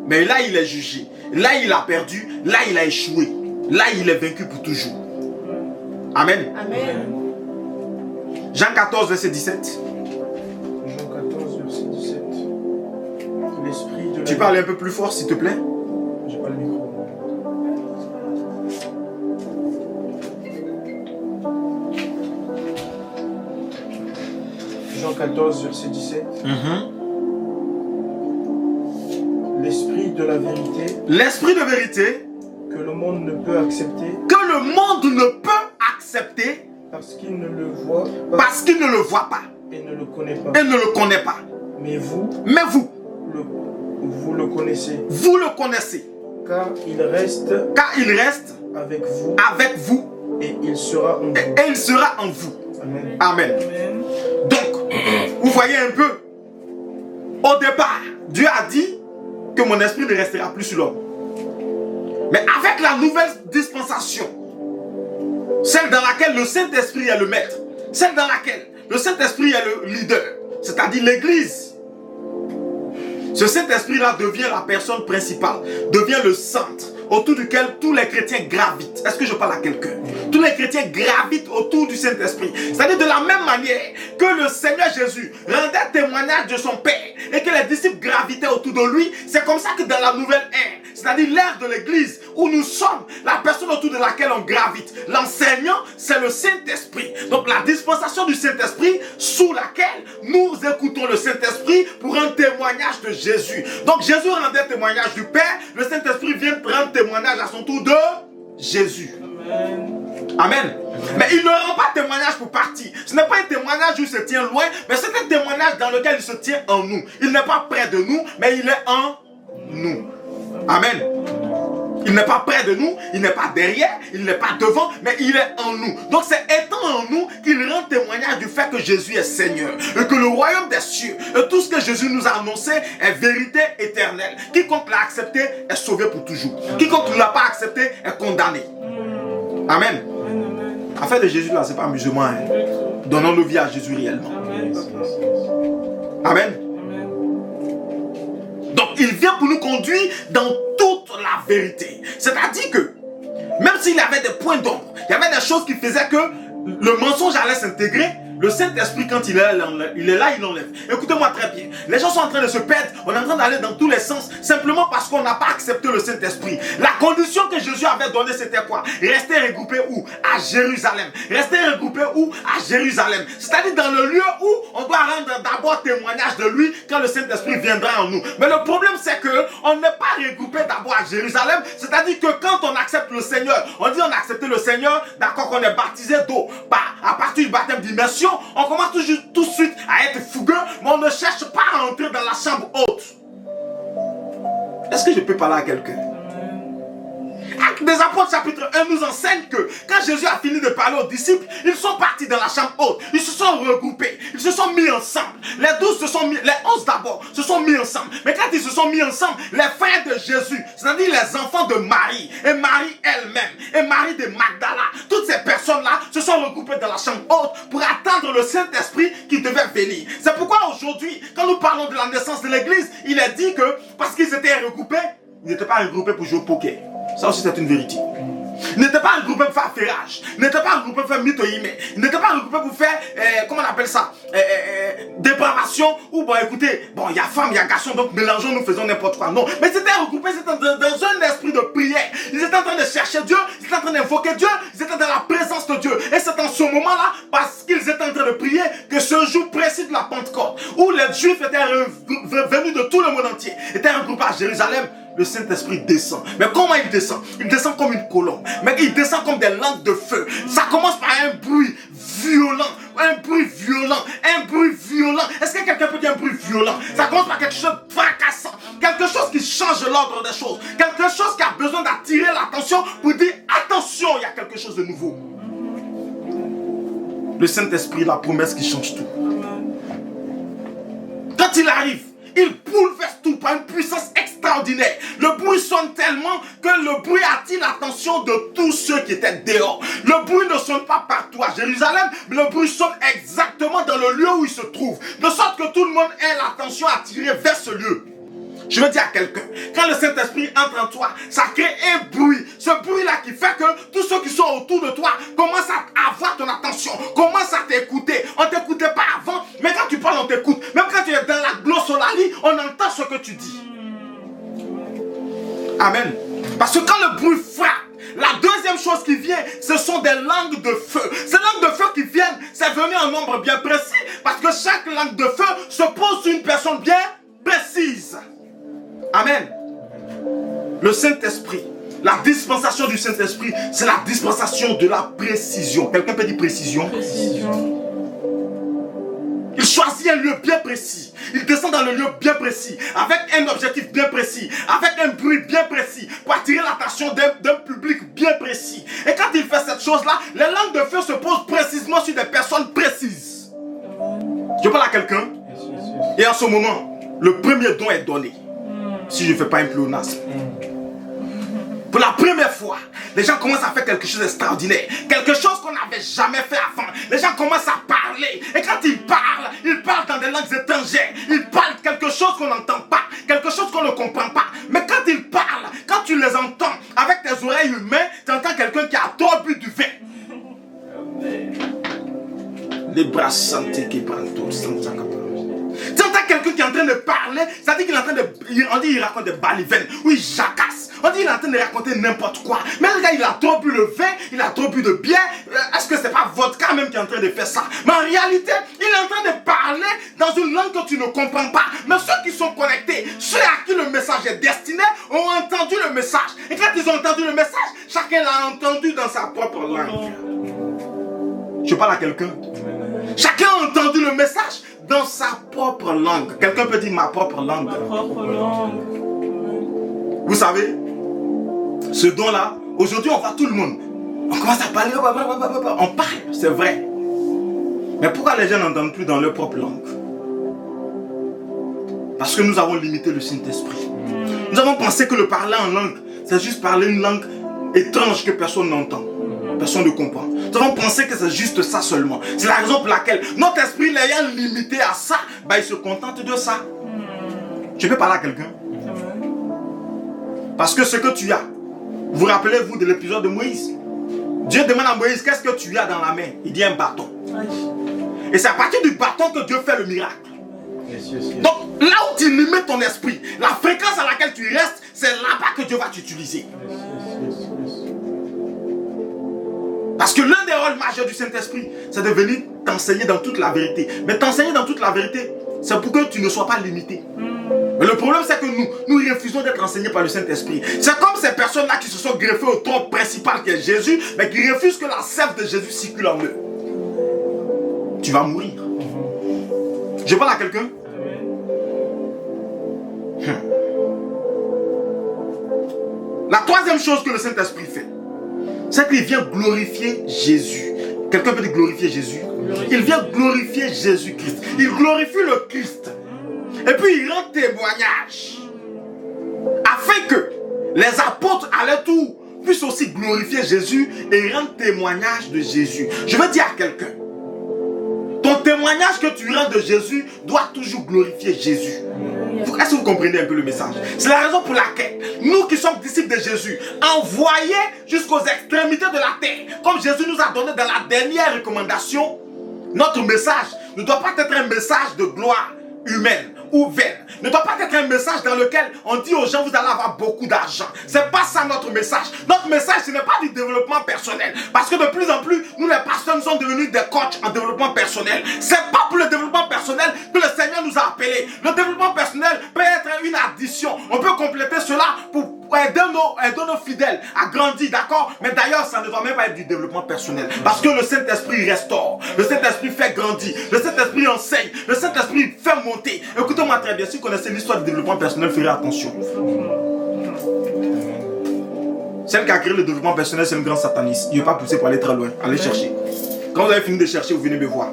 Mais là, il est jugé. Là, il a perdu. Là, il a échoué. Là, il est vaincu pour toujours. Amen. Amen. Jean 14, verset 17. Jean 14, verset 17. L'esprit de la... Tu parles un peu plus fort, s'il te plaît. J'ai pas le micro. Jean 14, verset 17. L'esprit de la vérité L'esprit de vérité que le monde ne peut accepter que le monde ne peut accepter parce qu'il ne le voit pas parce qu'il ne le voit pas et ne le connaît pas. et ne le connaît pas. Mais vous, Mais vous, vous le connaissez, vous le connaissez. car il reste Car il reste avec vous avec vous et il sera en vous. et il sera en vous. Amen. Amen. Donc, vous voyez un peu, au départ, Dieu a dit que mon esprit ne restera plus sur l'homme. Mais avec la nouvelle dispensation, celle dans laquelle le Saint-Esprit est le maître, celle dans laquelle le Saint-Esprit est le leader, c'est-à-dire l'Église, ce Saint-Esprit-là devient la personne principale, devient le centre autour duquel tous les chrétiens gravitent. Est-ce que je parle à quelqu'un? Tous les chrétiens gravitent autour du Saint-Esprit. C'est-à-dire de la même manière que le Seigneur Jésus rendait témoignage de son Père et que les disciples gravitaient autour de lui, c'est comme ça que dans la nouvelle ère, c'est-à-dire l'ère de l'Église où nous sommes, la personne autour de laquelle on gravite, l'enseignant, c'est le Saint-Esprit. Donc la dispensation du Saint-Esprit sous laquelle nous écoutons le Saint-Esprit pour un témoignage de Jésus. Donc Jésus rendait témoignage du Père, le Saint-Esprit vient rendre témoignage à son tour de Jésus. Amen. Mais il ne rend pas témoignage pour partir. Ce n'est pas un témoignage où il se tient loin, mais c'est un témoignage dans lequel il se tient en nous. Il n'est pas près de nous, mais il est en nous. Amen. Il n'est pas près de nous, il n'est pas derrière, il n'est pas devant, mais il est en nous. Donc c'est étant en nous qu'il rend témoignage du fait que Jésus est Seigneur. Et que le royaume des cieux, et tout ce que Jésus nous a annoncé est vérité éternelle. Quiconque l'a accepté est sauvé pour toujours. Quiconque ne l'a pas accepté est condamné. Amen. L'affaire de Jésus là, c'est pas amusement. Hein. Donnons nos vies à Jésus réellement. Amen. Donc il vient pour nous conduire dans toute la vérité. C'est-à-dire que même s'il y avait des points d'ombre, il y avait des choses qui faisaient que le mensonge allait s'intégrer, le Saint-Esprit, quand il est là, il enlève. Écoutez-moi très bien. Les gens sont en train de se perdre. On est en train d'aller dans tous les sens. Simplement parce qu'on n'a pas accepté le Saint-Esprit. La condition que Jésus avait donnée, c'était quoi? Rester regroupé où? À Jérusalem. Rester regroupé où? À Jérusalem. C'est-à-dire dans le lieu où on doit rendre d'abord témoignage de lui quand le Saint-Esprit viendra en nous. Mais le problème, c'est qu'on n'est pas regroupé d'abord à Jérusalem. C'est-à-dire que quand on accepte le Seigneur, on dit on a accepté le Seigneur, d'accord, qu'on est baptisé d'eau. À partir du baptême d'immersion, on commence tout de suite à être fougueux, mais on ne cherche pas à entrer dans la chambre haute. Est-ce que je peux parler à quelqu'un? Actes des Apôtres chapitre 1 nous enseigne que quand Jésus a fini de parler aux disciples, ils sont partis dans la chambre haute, ils se sont regroupés, ils se sont mis ensemble. Les 12 se sont mis, les 11 d'abord se sont mis ensemble. Mais quand ils se sont mis ensemble, les frères de Jésus, c'est-à-dire les enfants de Marie, et Marie elle-même, et Marie de Magdala, toutes ces personnes-là se sont regroupées dans la chambre haute pour attendre le Saint-Esprit qui devait venir. C'est pourquoi aujourd'hui, quand nous parlons de la naissance de l'église, il est dit que parce qu'ils étaient regroupés, ils n'étaient pas regroupés pour jouer au poker. Ça aussi c'est une vérité. Ils n'étaient pas regroupés pour faire ferrage. Ils n'étaient pas regroupés pour faire mitoyime. Ils n'étaient pas regroupés pour faire, comment on appelle ça, dépravation. Ou bon écoutez, bon il y a femme, il y a garçon, donc mélangeons, nous faisons n'importe quoi. Non, mais ils étaient regroupés, ils étaient dans un esprit de prière. Ils étaient en train de chercher Dieu, ils étaient en train d'invoquer Dieu, ils étaient dans la présence de Dieu. Et c'est en ce moment-là, parce qu'ils étaient en train de prier, que ce jour précis de la Pentecôte, où les Juifs étaient venus de tout le monde entier, étaient regroupés à Jérusalem. Le Saint-Esprit descend. Mais comment il descend? Il descend comme une colombe. Mais il descend comme des langues de feu. Ça commence par un bruit violent. Un bruit violent. Un bruit violent. Est-ce que quelqu'un peut dire un bruit violent? Ça commence par quelque chose de fracassant. Quelque chose qui change l'ordre des choses. Quelque chose qui a besoin d'attirer l'attention pour dire attention, il y a quelque chose de nouveau. Le Saint-Esprit, la promesse qui change tout. Quand il arrive, il bouleverse tout par une puissance extraordinaire. Le bruit sonne tellement que le bruit attire l'attention de tous ceux qui étaient dehors. Le bruit ne sonne pas partout à Jérusalem, mais le bruit sonne exactement dans le lieu où il se trouve. De sorte que tout le monde ait l'attention attirée vers ce lieu. Je veux dire à quelqu'un, quand le Saint-Esprit entre en toi, ça crée un bruit. Ce bruit-là qui fait que tous ceux qui sont autour de toi commencent à avoir ton attention, commencent à t'écouter. On ne t'écoutait pas avant, mais quand tu parles, on t'écoute. Même quand tu es dans la glossolali, on entend ce que tu dis. Amen. Parce que quand le bruit frappe, la deuxième chose qui vient, ce sont des langues de feu. Ces langues de feu qui viennent, c'est venu en nombre bien précis. Parce que chaque langue de feu se pose sur une personne bien précise. Amen. Le Saint-Esprit, la dispensation du Saint-Esprit, c'est la dispensation de la précision. Quelqu'un peut dire précision? Précision. Il choisit un lieu bien précis. Il descend dans le lieu bien précis, avec un objectif bien précis, avec un bruit bien précis, pour attirer l'attention d'un public bien précis. Et quand il fait cette chose-là, les langues de feu se posent précisément sur des personnes précises. Je parle à quelqu'un. Et en ce moment, le premier don est donné. Si je ne fais pas un pléonasme. Pour la première fois, les gens commencent à faire quelque chose d'extraordinaire. Quelque chose qu'on n'avait jamais fait avant. Les gens commencent à parler. Et quand ils parlent dans des langues étrangères. Ils parlent quelque chose qu'on n'entend pas. Quelque chose qu'on ne comprend pas. Mais quand ils parlent, quand tu les entends avec tes oreilles humaines, tu entends quelqu'un qui a trop bu du vin. Les bras santé qui prennent tout. Tu entends quelqu'un qui est en train de parler, ça dit qu'il est en train de... On dit qu'il raconte des balivernes, ou il jacasse. On dit qu'il est en train de raconter n'importe quoi. Mais le gars, il a trop bu le vin, il a trop bu de bière. Est-ce que c'est pas vodka même qui est en train de faire ça? Mais en réalité, il est en train de parler dans une langue que tu ne comprends pas. Mais ceux qui sont connectés, ceux à qui le message est destiné, ont entendu le message. Et quand ils ont entendu le message, chacun l'a entendu dans sa propre langue. Je parle à quelqu'un. Chacun a entendu le message dans sa propre langue. Quelqu'un peut dire ma propre langue. Ma propre langue. Vous savez, ce don-là, aujourd'hui on voit tout le monde. On commence à parler, on parle, c'est vrai. Mais pourquoi les gens n'entendent plus dans leur propre langue? Parce que nous avons limité le Saint-Esprit. Nous avons pensé que le parler en langue, c'est juste parler une langue étrange que personne n'entend. Personne ne comprend. Nous avons pensé que c'est juste ça seulement. C'est la raison pour laquelle notre esprit l'ayant limité à ça, il se contente de ça. Je peux parler à quelqu'un? Parce que ce que tu as, Vous rappelez-vous de l'épisode de Moïse? Dieu demande à Moïse, qu'est-ce que tu as dans la main? Il dit un bâton. Et c'est à partir du bâton que Dieu fait le miracle. Donc là où tu limites ton esprit, la fréquence à laquelle tu restes, c'est là-bas que Dieu va t'utiliser. Parce que l'un des rôles majeurs du Saint-Esprit, c'est de venir t'enseigner dans toute la vérité. Mais t'enseigner dans toute la vérité, c'est pour que tu ne sois pas limité. Mais le problème, c'est que nous refusons d'être enseignés par le Saint-Esprit. C'est comme ces personnes-là qui se sont greffées au tronc principal qui est Jésus, mais qui refusent que la sève de Jésus circule en eux. Tu vas mourir. Je parle à quelqu'un? La troisième chose que le Saint-Esprit fait, c'est qu'il vient glorifier Jésus. Quelqu'un peut dire glorifier Jésus? Il vient glorifier Jésus-Christ. Il glorifie le Christ. Et puis il rend témoignage. Afin que les apôtres à leur tour puissent aussi glorifier Jésus et rendre témoignage de Jésus. Je veux dire à quelqu'un, ton témoignage que tu rends de Jésus doit toujours glorifier Jésus. Est-ce que vous comprenez un peu le message? C'est la raison pour laquelle nous qui sommes disciples de Jésus, envoyés jusqu'aux extrémités de la terre, comme Jésus nous a donné dans la dernière recommandation, notre message ne doit pas être un message de gloire humaine ou vaine. Ne doit pas être un message dans lequel on dit aux gens vous allez avoir beaucoup d'argent. C'est pas ça notre message. Notre message, ce n'est pas du développement personnel. Parce que de plus en plus, nous les pasteurs sommes devenus des coachs en développement personnel. C'est pas pour le développement personnel que le Seigneur nous a appelés. Le développement personnel peut être une addition. On peut compléter cela pour aider nos fidèles à grandir, d'accord? Mais d'ailleurs, ça ne doit même pas être du développement personnel. Parce que le Saint-Esprit restaure. Le Saint-Esprit fait grandir. Le Saint-Esprit enseigne. Le Saint-Esprit fait monter. Écoutez-moi très bien. Si vous connaissez l'histoire du développement personnel, ferez attention. Celle qui a créé le développement personnel, c'est une grande sataniste. Il ne veut pas pousser pour aller très loin. Allez chercher. Quand vous avez fini de chercher, vous venez me voir.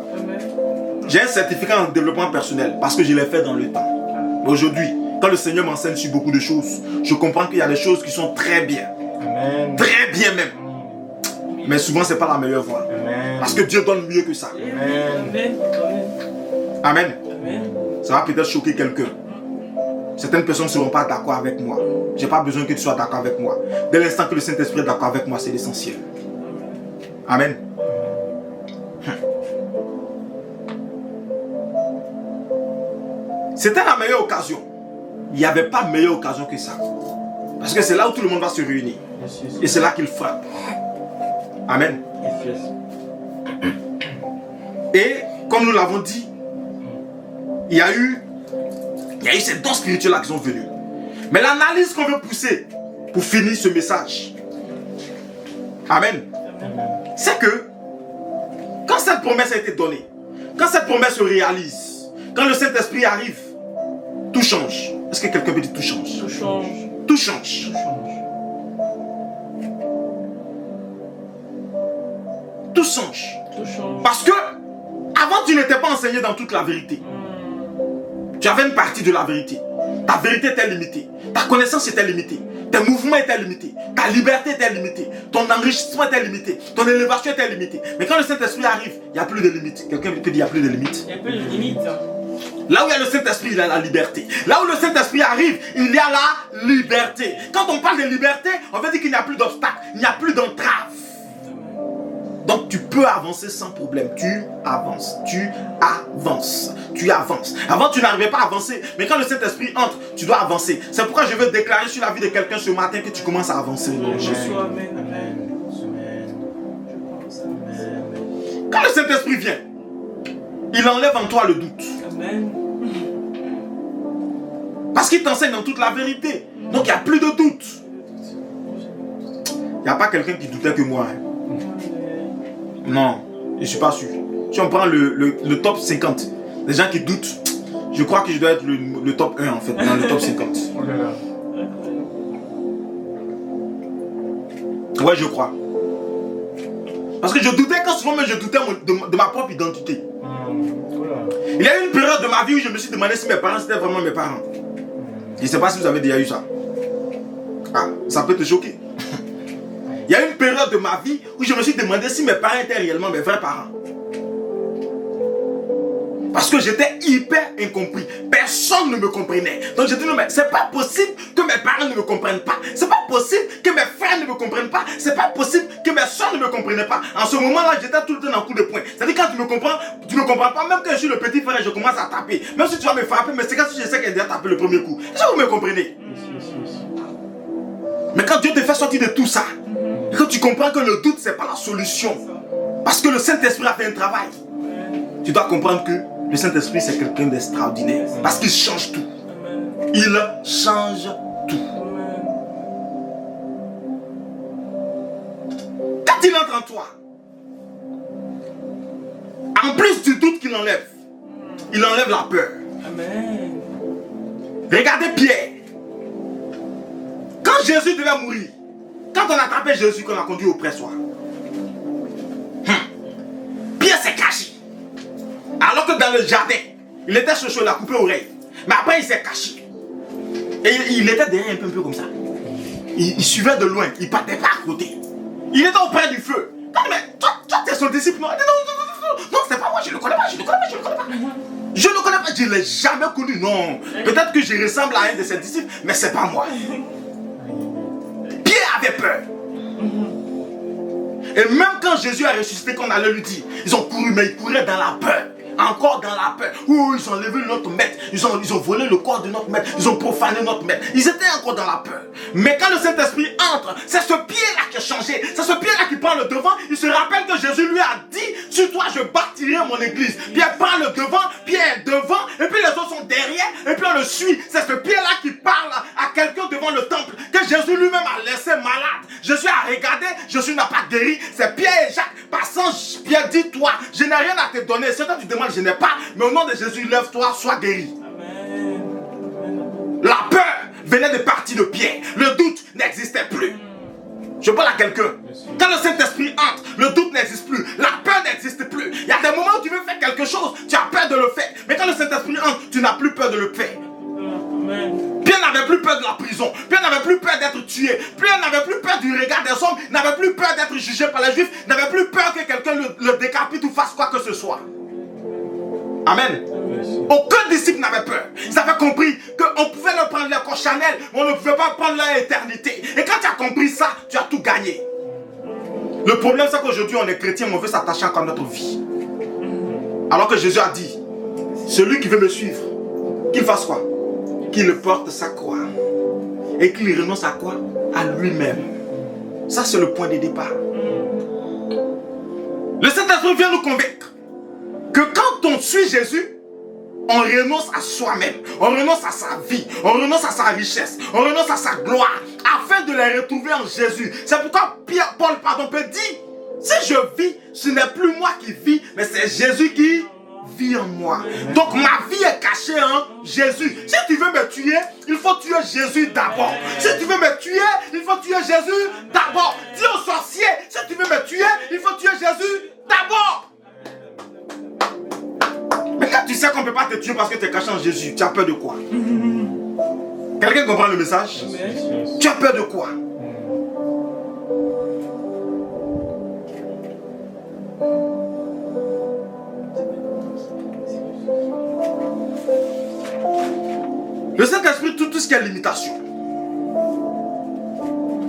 J'ai un certificat en développement personnel parce que je l'ai fait dans le temps. Mais aujourd'hui, quand le Seigneur m'enseigne sur beaucoup de choses, je comprends qu'il y a des choses qui sont très bien. Amen. Très bien même. Mais souvent, ce n'est pas la meilleure voie. Amen. Parce que Dieu donne mieux que ça. Amen. Amen. Amen. Ça va peut-être choquer quelqu'un. Certaines personnes ne seront pas d'accord avec moi. Je n'ai pas besoin que tu sois d'accord avec moi. Dès l'instant que le Saint-Esprit est d'accord avec moi, c'est l'essentiel. Amen. C'était la meilleure occasion. Il n'y avait pas meilleure occasion que ça. Parce que c'est là où tout le monde va se réunir. Et c'est là qu'il frappe. Amen. Et comme nous l'avons dit, il y a eu ces dons spirituels là qui sont venus. Mais l'analyse qu'on veut pousser pour finir ce message, amen, c'est que quand cette promesse a été donnée, quand cette promesse se réalise, quand le Saint-Esprit arrive, tout change. Est-ce que quelqu'un peut dire tout change? Tout change. Tout change. Tout change. Tout change. Parce que avant tu n'étais pas enseigné dans toute la vérité. Tu avais une partie de la vérité. Ta vérité était limitée. Ta connaissance était limitée. Tes mouvements étaient limités. Ta liberté était limitée. Ton enrichissement était limité. Ton élévation était limitée. Mais quand le Saint-Esprit arrive, il n'y a plus de limites. Quelqu'un peut dire il n'y a plus de limites? Il n'y a plus de limites. Là où il y a le Saint-Esprit, il y a la liberté. Là où le Saint-Esprit arrive, il y a la liberté. Quand on parle de liberté, on veut dire qu'il n'y a plus d'obstacles, il n'y a plus d'entraves. Donc tu peux avancer sans problème. Tu avances, tu avances, tu avances. Avant tu n'arrivais pas à avancer, mais quand le Saint-Esprit entre, tu dois avancer. C'est pourquoi je veux déclarer sur la vie de quelqu'un ce matin que tu commences à avancer. Quand le Saint-Esprit vient, il enlève en toi le doute. Amen. Parce qu'il t'enseigne dans toute la vérité. Donc il n'y a plus de doute. Il n'y a pas quelqu'un qui doutait que moi. Non, je ne suis pas sûr. Si on prend le top 50, les gens qui doutent, je crois que je dois être le top 1 en fait, dans le top 50. Ouais, je crois. Parce que je doutais quand souvent même je doutais de ma propre identité. Il y a eu une période de ma vie où je me suis demandé si mes parents c'était vraiment mes parents. Je ne sais pas si vous avez déjà eu ça. Ah, ça peut te choquer. Il y a eu une période de ma vie où je me suis demandé si mes parents étaient réellement mes vrais parents. Parce que j'étais hyper incompris. Personne ne me comprenait. Donc j'ai dit non mais c'est pas possible que mes parents ne me comprennent pas. C'est pas possible que mes frères ne me comprennent pas. C'est pas possible que mes soeurs ne me comprennent pas. En ce moment-là, j'étais tout le temps dans le coup de poing. C'est-à-dire quand tu me comprends pas, même quand je suis le petit frère, je commence à taper. Même si tu vas me frapper, mais c'est quand je sais qu'elle a tapé le premier coup. Est-ce que vous me comprenez? Mais quand Dieu te fait sortir de tout ça, et que tu comprends que le doute, c'est pas la solution. Parce que le Saint-Esprit a fait un travail. Tu dois comprendre que le Saint-Esprit, c'est quelqu'un d'extraordinaire. Parce qu'il change tout. Il change tout. Quand il entre en toi, en plus du doute qu'il enlève, il enlève la peur. Amen. Regardez Pierre. Quand Jésus devait mourir, quand on a attrapé Jésus, qu'on a conduit au pressoir, Pierre s'est caché. Alors que dans le jardin, il était chaud, il a coupé l'oreille. Mais après, il s'est caché. Et il était derrière un peu comme ça. Il suivait de loin, il partait pas à côté. Il était auprès du feu. Mais toi, tu es son disciple. Non, c'est pas moi, je le connais pas. Je le connais pas, je l'ai jamais connu, non. Peut-être que je ressemble à un de ses disciples, mais c'est pas moi. Pierre avait peur. Et même quand Jésus a ressuscité, qu'on allait lui dire, ils ont couru, mais ils couraient dans la peur. Encore dans la peur. Ouh, ils ont levé notre maître. Ils ont volé le corps de notre maître. Ils ont profané notre maître. Ils étaient encore dans la peur. Mais quand le Saint-Esprit entre, c'est ce pied-là qui a changé. C'est ce pied-là qui prend le devant. Il se rappelle que Jésus lui a dit, sur toi je bâtirai mon église. Pierre prend le devant, Pierre est devant, et puis les autres sont derrière, et puis on le suit. C'est ce pied-là qui parle à quelqu'un devant le temple, que Jésus lui-même a laissé malade. Jésus a regardé, Jésus n'a pas guéri. C'est Pierre et Jacques. Passant, Pierre dit, toi, je n'ai rien à te donner. C'est toi tu demandes, je n'ai pas, mais au nom de Jésus, lève-toi, sois guéri. Amen. La peur venait de partir de Pierre. Le doute n'existait plus. Je parle à quelqu'un. Quand le Saint-Esprit entre, le doute n'existe plus. La peur n'existe plus. Il y a des moments où tu veux faire quelque chose, tu as peur de le faire. Mais quand le Saint-Esprit entre, tu n'as plus peur de le faire. Amen. Pierre n'avait plus peur de la prison. Pierre n'avait plus peur d'être tué. Pierre n'avait plus peur du regard des hommes. N'avait plus peur d'être jugé par les Juifs. N'avait plus peur que quelqu'un le décapite ou fasse quoi que ce soit. Amen. Aucun disciple n'avait peur. Ils avaient compris qu'on pouvait leur prendre leur corps charnel, mais on ne pouvait pas prendre leur éternité. Et quand tu as compris ça, tu as tout gagné. Le problème, c'est qu'aujourd'hui, on est chrétien, mais on veut s'attacher encore à notre vie. Alors que Jésus a dit, celui qui veut me suivre, qu'il fasse quoi? Qu'il porte sa croix. Et qu'il renonce à quoi? À lui-même. Ça, c'est le point de départ. Le Saint-Esprit vient nous convaincre que quand on suit Jésus, on renonce à soi-même, on renonce à sa vie, on renonce à sa richesse, on renonce à sa gloire, afin de les retrouver en Jésus. C'est pourquoi Paul peut dire, si je vis, ce n'est plus moi qui vis, mais c'est Jésus qui vit en moi. Donc ma vie est cachée en Jésus. Si tu veux me tuer, il faut tuer Jésus d'abord. Si tu veux me tuer, il faut tuer Jésus d'abord. Dis aux sorciers, si tu veux me tuer, il faut tuer Jésus d'abord. Mais quand tu sais qu'on ne peut pas te tuer parce que tu es caché en Jésus, tu as peur de quoi? Quelqu'un comprend le message? Tu as peur de quoi? Le Saint-Esprit, tout ce qui est limitation.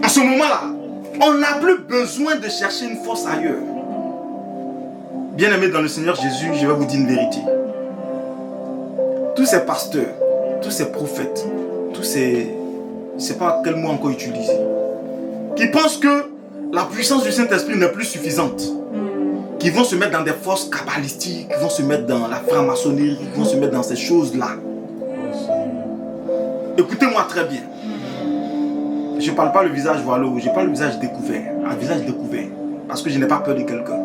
En ce moment-là, on n'a plus besoin de chercher une force ailleurs. Bien-aimés dans le Seigneur Jésus, je vais vous dire une vérité. Tous ces pasteurs, tous ces prophètes, tous ces... je ne sais pas quel mot encore utiliser, qui pensent que la puissance du Saint-Esprit n'est plus suffisante, qui vont se mettre dans des forces kabbalistiques, qui vont se mettre dans la franc-maçonnerie, qui vont se mettre dans ces choses-là. Écoutez-moi très bien. Je ne parle pas le visage voilé, je parle le visage découvert. Un visage découvert. Parce que je n'ai pas peur de quelqu'un.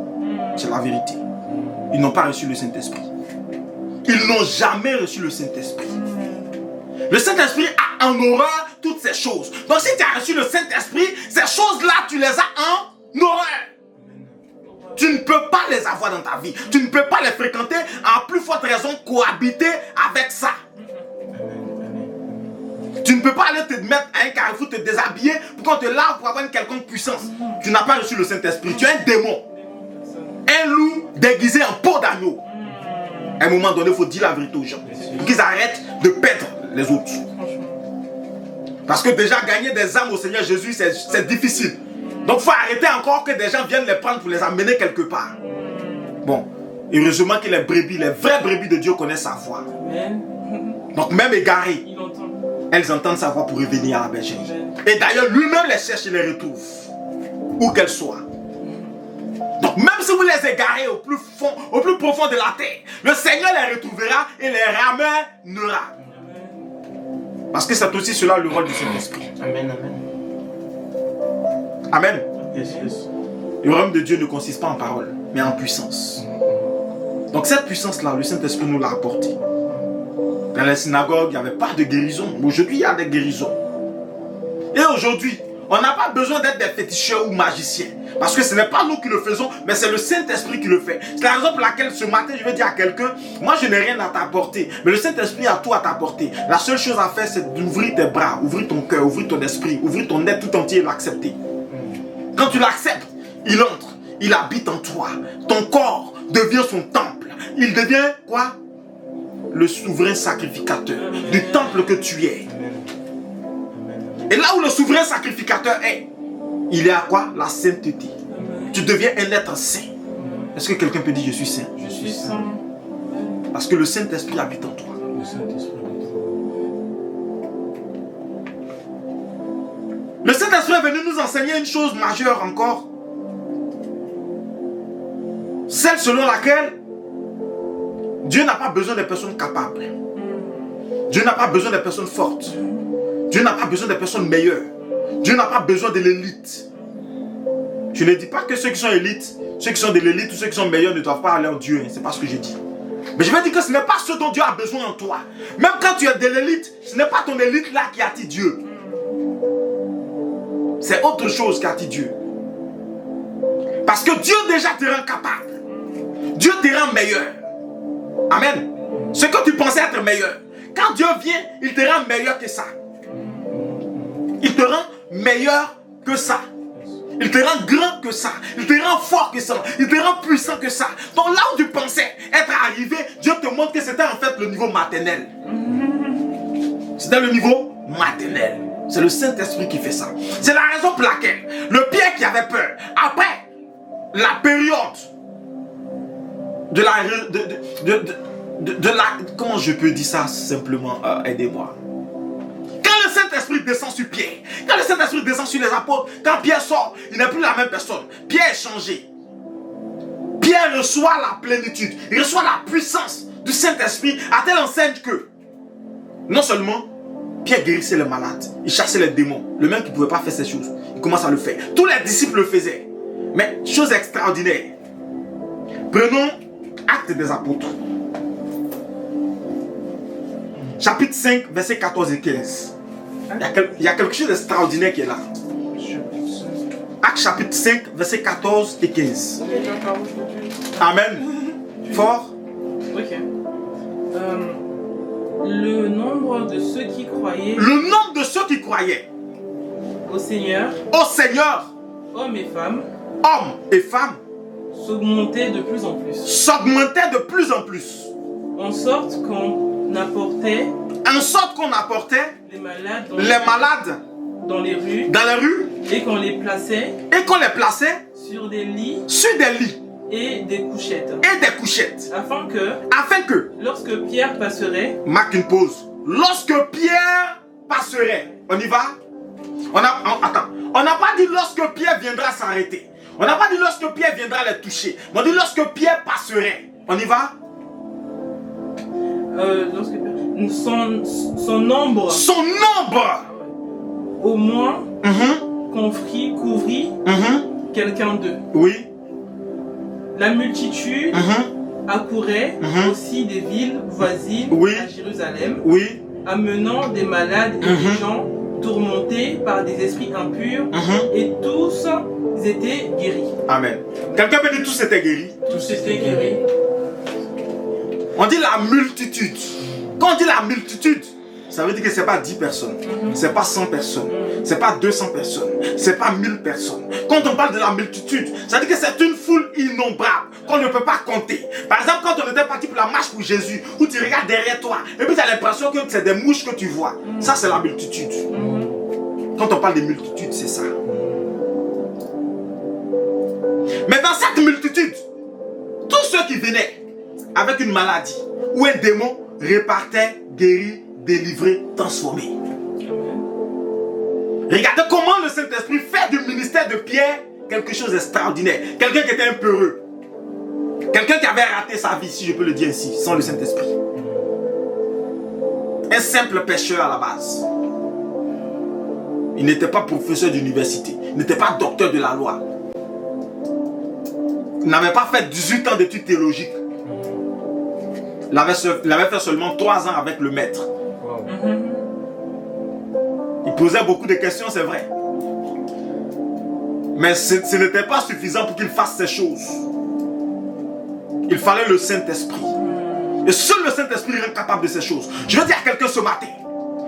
C'est la vérité. Ils n'ont pas reçu le Saint-Esprit. Ils n'ont jamais reçu le Saint-Esprit. Le Saint-Esprit a en horreur toutes ces choses. Donc si tu as reçu le Saint-Esprit, ces choses-là, tu les as en horreur. Tu ne peux pas les avoir dans ta vie. Tu ne peux pas les fréquenter. En plus forte raison, cohabiter avec ça. Tu ne peux pas aller te mettre à un carrefour, te déshabiller pour qu'on te lave pour avoir une quelconque puissance. Tu n'as pas reçu le Saint-Esprit. Tu es un démon. Un loup déguisé en peau d'agneau. À un moment donné, il faut dire la vérité aux gens. Pour qu'ils arrêtent de perdre les autres. Parce que déjà gagner des âmes au Seigneur Jésus, c'est difficile. Donc il faut arrêter encore que des gens viennent les prendre pour les amener quelque part. Bon, heureusement que les brebis, les vraies brebis de Dieu connaissent sa voix. Amen. Donc même égarées, Il entend. elles entendent sa voix pour revenir à la bergerie. Et d'ailleurs, lui-même les cherche et les retrouve. Où qu'elles soient. Donc même si vous les égarez au plus profond de la terre, le Seigneur les retrouvera et les ramènera. Parce que c'est aussi cela le rôle du Saint-Esprit. Amen, amen. Amen. Yes, yes. Le royaume de Dieu ne consiste pas en parole, mais en puissance. Donc cette puissance-là, le Saint-Esprit nous l'a apportée. Dans les synagogues, il n'y avait pas de guérison. Mais aujourd'hui, il y a des guérisons. Et aujourd'hui, on n'a pas besoin d'être des féticheurs ou magiciens. Parce que ce n'est pas nous qui le faisons, mais c'est le Saint-Esprit qui le fait. C'est la raison pour laquelle ce matin, je vais dire à quelqu'un, moi je n'ai rien à t'apporter, mais le Saint-Esprit a tout à t'apporter. La seule chose à faire, c'est d'ouvrir tes bras, ouvrir ton cœur, ouvrir ton esprit, ouvrir ton être tout entier et l'accepter. Quand tu l'acceptes, il entre, il habite en toi. Ton corps devient son temple. Il devient quoi? Le souverain sacrificateur du temple que tu es. Et là où le souverain sacrificateur est, il est à quoi? La sainteté. Tu deviens un être saint. Est-ce que quelqu'un peut dire je suis saint? Je suis saint. Parce que le Saint-Esprit habite en toi. Le Saint-Esprit habite en moi. Le Saint-Esprit est venu nous enseigner une chose majeure encore. Celle selon laquelle Dieu n'a pas besoin des personnes capables. Dieu n'a pas besoin des personnes fortes. Dieu n'a pas besoin des personnes meilleures. Dieu n'a pas besoin de l'élite. Je ne dis pas que ceux qui sont élites, ceux qui sont de l'élite ou ceux qui sont meilleurs ne doivent pas aller en Dieu. Ce n'est pas ce que je dis. Mais je vais dire que ce n'est pas ce dont Dieu a besoin en toi. Même quand tu es de l'élite, ce n'est pas ton élite là qui attire Dieu. C'est autre chose qui attire Dieu. Parce que Dieu déjà te rend capable. Dieu te rend meilleur. Amen. Ce que tu pensais être meilleur, quand Dieu vient, il te rend meilleur que ça. Il te rend meilleur que ça. Il te rend grand que ça. Il te rend fort que ça. Il te rend puissant que ça. Donc là où tu pensais être arrivé, Dieu te montre que c'était en fait le niveau maternel. C'était le niveau maternel. C'est le Saint-Esprit qui fait ça. C'est la raison pour laquelle le Pierre qui avait peur, après la période de la comment je peux dire ça simplement, aidez-moi. Quand le Saint-Esprit descend sur Pierre, quand le Saint-Esprit descend sur les apôtres, quand Pierre sort, il n'est plus la même personne. Pierre est changé. Pierre reçoit la plénitude, il reçoit la puissance du Saint-Esprit à telle enseigne que non seulement Pierre guérissait les malades, il chassait les démons, le même qui ne pouvait pas faire ces choses, il commence à le faire. Tous les disciples le faisaient. Mais chose extraordinaire, prenons Actes des Apôtres. Chapitre 5, versets 14 et 15. Il y a quelque chose d'extraordinaire qui est là. Actes chapitre 5, versets 14 et 15. Amen. Fort. Ok. Le nombre de ceux qui croyaient. Le nombre de ceux qui croyaient Au Seigneur. Au Seigneur. Hommes et femmes. Hommes et femmes. S'augmentait de plus en plus. S'augmentait de plus en plus. En sorte qu'on apportait. En sorte qu'on apportait les malades dans les rues. Et qu'on les plaçait. Et qu'on les plaçait. Sur des lits. Sur des lits. Et des couchettes. Afin que. Lorsque Pierre passerait. Marque une pause. Lorsque Pierre passerait. On y va? Attends. On n'a pas dit lorsque Pierre viendra s'arrêter. On n'a pas dit lorsque Pierre viendra les toucher. On dit lorsque Pierre passerait. On y va? Son nombre. Son nombre. Au moins. Couvrit. Quelqu'un d'eux. Oui. La multitude accourait aussi des villes voisines à Jérusalem, amenant des malades et des gens tourmentés par des esprits impurs, et tous étaient guéris. Amen. Quelqu'un peut dire tous étaient guéris? Tous étaient guéris. On dit la multitude. Quand on dit la multitude, ça veut dire que ce n'est pas 10 personnes, ce n'est pas 100 personnes, ce n'est pas 200 personnes, ce n'est pas 1000 personnes. Quand on parle de la multitude, ça veut dire que c'est une foule innombrable qu'on ne peut pas compter. Par exemple, quand on était parti pour la marche pour Jésus, où tu regardes derrière toi, et puis tu as l'impression que c'est des mouches que tu vois. Ça, c'est la multitude. Quand on parle des multitudes, c'est ça. Mais dans cette multitude, tous ceux qui venaient avec une maladie ou un démon repartaient guéris, délivrés, transformés. Regardez comment le Saint-Esprit fait du ministère de Pierre quelque chose d'extraordinaire. Quelqu'un qui était un peureux. Quelqu'un qui avait raté sa vie, si je peux le dire ainsi, sans le Saint-Esprit. Un simple pécheur à la base. Il n'était pas professeur d'université. Il n'était pas docteur de la loi. Il n'avait pas fait 18 ans d'études théologiques. Il avait fait seulement 3 ans avec le maître. Il posait beaucoup de questions, c'est vrai. Mais ce n'était pas suffisant pour qu'il fasse ces choses. Il fallait le Saint-Esprit. Et seul le Saint-Esprit est capable de ces choses. Je veux dire à quelqu'un ce matin,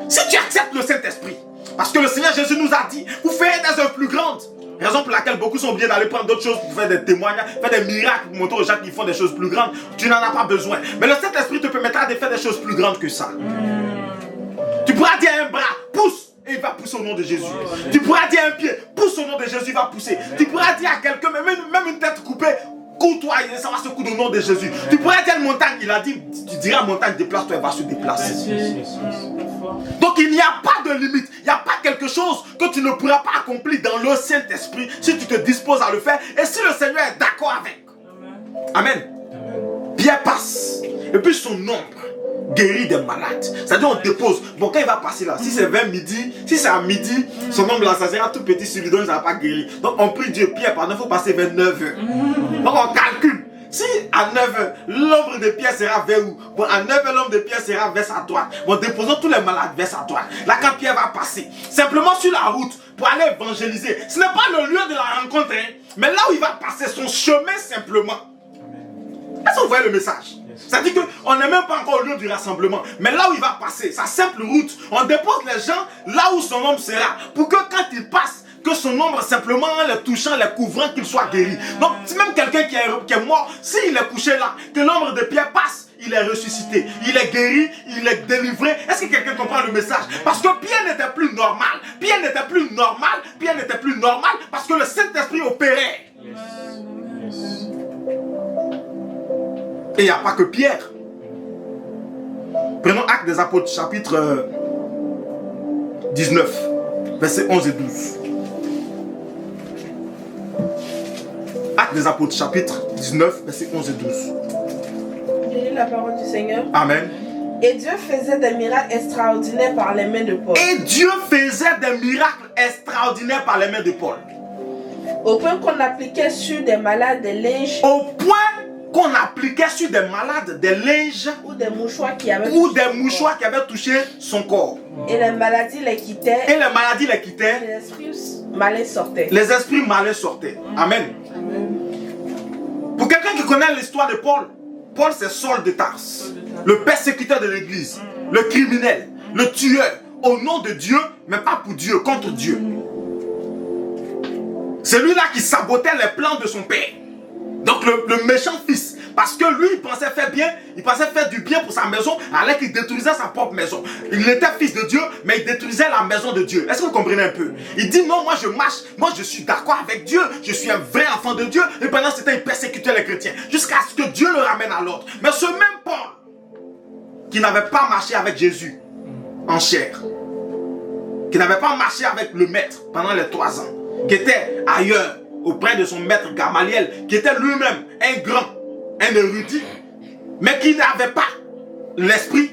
si tu acceptes le Saint-Esprit, parce que le Seigneur Jésus nous a dit, vous ferez des œuvres plus grandes. Raison pour laquelle beaucoup sont obligés d'aller prendre d'autres choses pour faire des témoignages, faire des miracles, pour montrer aux gens qui font des choses plus grandes. Tu n'en as pas besoin. Mais le Saint-Esprit te permettra de faire des choses plus grandes que ça. Tu pourras dire à un bras, pousse, et il va pousser au nom de Jésus. Tu pourras dire à un pied, pousse au nom de Jésus, il va pousser. Tu pourras dire à quelqu'un, même une tête coupée, cours-toi, ça va se coudre au nom de Jésus. Tu pourras dire à une montagne, il a dit, tu diras à la montagne, déplace-toi, elle va se déplacer. Donc il n'y a pas de limite, il n'y a pas quelque chose que tu ne pourras pas accomplir dans le Saint-Esprit si tu te disposes à le faire et si le Seigneur est d'accord avec. Amen. Pierre passe et puis son ombre guérit des malades. C'est-à-dire on dépose. Bon, quand il va passer là, si c'est vers midi, si c'est à midi, son ombre là, ça sera tout petit sur lui, donc il ne va pas guérir. Donc on prie Dieu, Pierre, pardon, il faut passer vers 9h. Donc on calcule. Si à 9h, l'ombre de Pierre sera vers où? Bon, à 9h, l'ombre de Pierre sera vers sa droite. Bon, déposons tous les malades vers sa droite. Là, quand Pierre va passer, simplement sur la route, pour aller évangéliser, ce n'est pas le lieu de la rencontre, hein, mais là où il va passer son chemin simplement. Est-ce que vous voyez le message? C'est-à-dire qu'on n'est même pas encore au lieu du rassemblement. Mais là où il va passer, sa simple route, on dépose les gens là où son ombre sera. Pour que quand il passe, que son ombre simplement en les touchant, les couvrant, qu'il soit guéri. Donc si même quelqu'un qui est mort, s'il est couché là, que l'ombre de Pierre passe, il est ressuscité, il est guéri, il est délivré. Est-ce que quelqu'un comprend le message? Parce que Pierre n'était plus normal. Pierre n'était plus normal. Pierre n'était plus normal parce que le Saint-Esprit opérait. Et il n'y a pas que Pierre. Prenons Actes des Apôtres, chapitre 19, versets 11 et 12. Actes des Apôtres, chapitre 19, versets 11 et 12. Je lis la parole du Seigneur. Amen. Et Dieu faisait des miracles extraordinaires par les mains de Paul. Et Dieu faisait des miracles extraordinaires par les mains de Paul. Au point qu'on appliquait sur des malades des linges. Au point qu'on appliquait sur des malades des linges Ou des mouchoirs qui avaient touché son corps. Et les maladies les quittaient. Et les maladies les quittaient. Les esprits malins sortaient. Les esprits malins sortaient. Amen. Pour quelqu'un qui connaît l'histoire de Paul, Paul c'est Saul de Tarse, le persécuteur de l'église, le criminel, le tueur, au nom de Dieu, mais pas pour Dieu, contre Dieu. C'est lui là qui sabotait les plans de son père. Donc le méchant fils, parce que lui il pensait faire bien, il pensait faire du bien pour sa maison, alors qu'il détruisait sa propre maison. Il était fils de Dieu, mais il détruisait la maison de Dieu. Est-ce que vous comprenez un peu? Il dit non, moi je marche, moi je suis d'accord avec Dieu, je suis un vrai enfant de Dieu, et pendant ce temps il persécutait les chrétiens, jusqu'à ce que Dieu le ramène à l'ordre. Mais ce même Paul, qui n'avait pas marché avec Jésus en chair, qui n'avait pas marché avec le maître pendant les 3 ans, qui était ailleurs, auprès de son maître Gamaliel, qui était lui-même un grand, un érudit, mais qui n'avait pas l'esprit.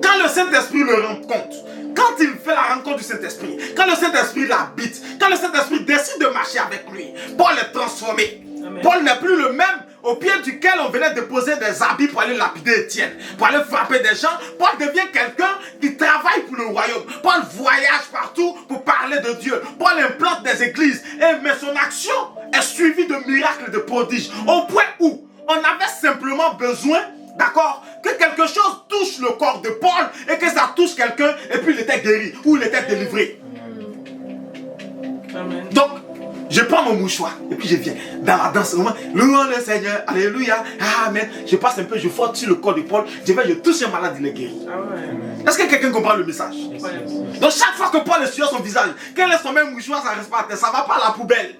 Quand le Saint-Esprit le rencontre, quand il fait la rencontre du Saint-Esprit, quand le Saint-Esprit l'habite, quand le Saint-Esprit décide de marcher avec lui, Paul est transformé. Amen. Paul n'est plus le même au pied duquel on venait déposer des habits pour aller lapider Étienne, pour aller frapper des gens. Paul devient quelqu'un qui travaille pour le royaume. Paul voyage partout pour parler de Dieu. Paul implante des églises, mais son action est suivie de miracles et de prodiges, au point où on avait simplement besoin, d'accord, que quelque chose touche le corps de Paul et que ça touche quelqu'un et puis il était guéri ou il était délivré. Amen. Donc, Je prends mon mouchoir et puis je viens dans la danse. Louons le Seigneur, alléluia, amen. Je passe un peu, je frotte sur le corps de Paul. Je touche un malade, il est guéri. Est-ce que quelqu'un comprend le message? Donc chaque fois que Paul est sur son visage, quand il laisse son même mouchoir, ça reste pas à terre, ça va pas à la poubelle.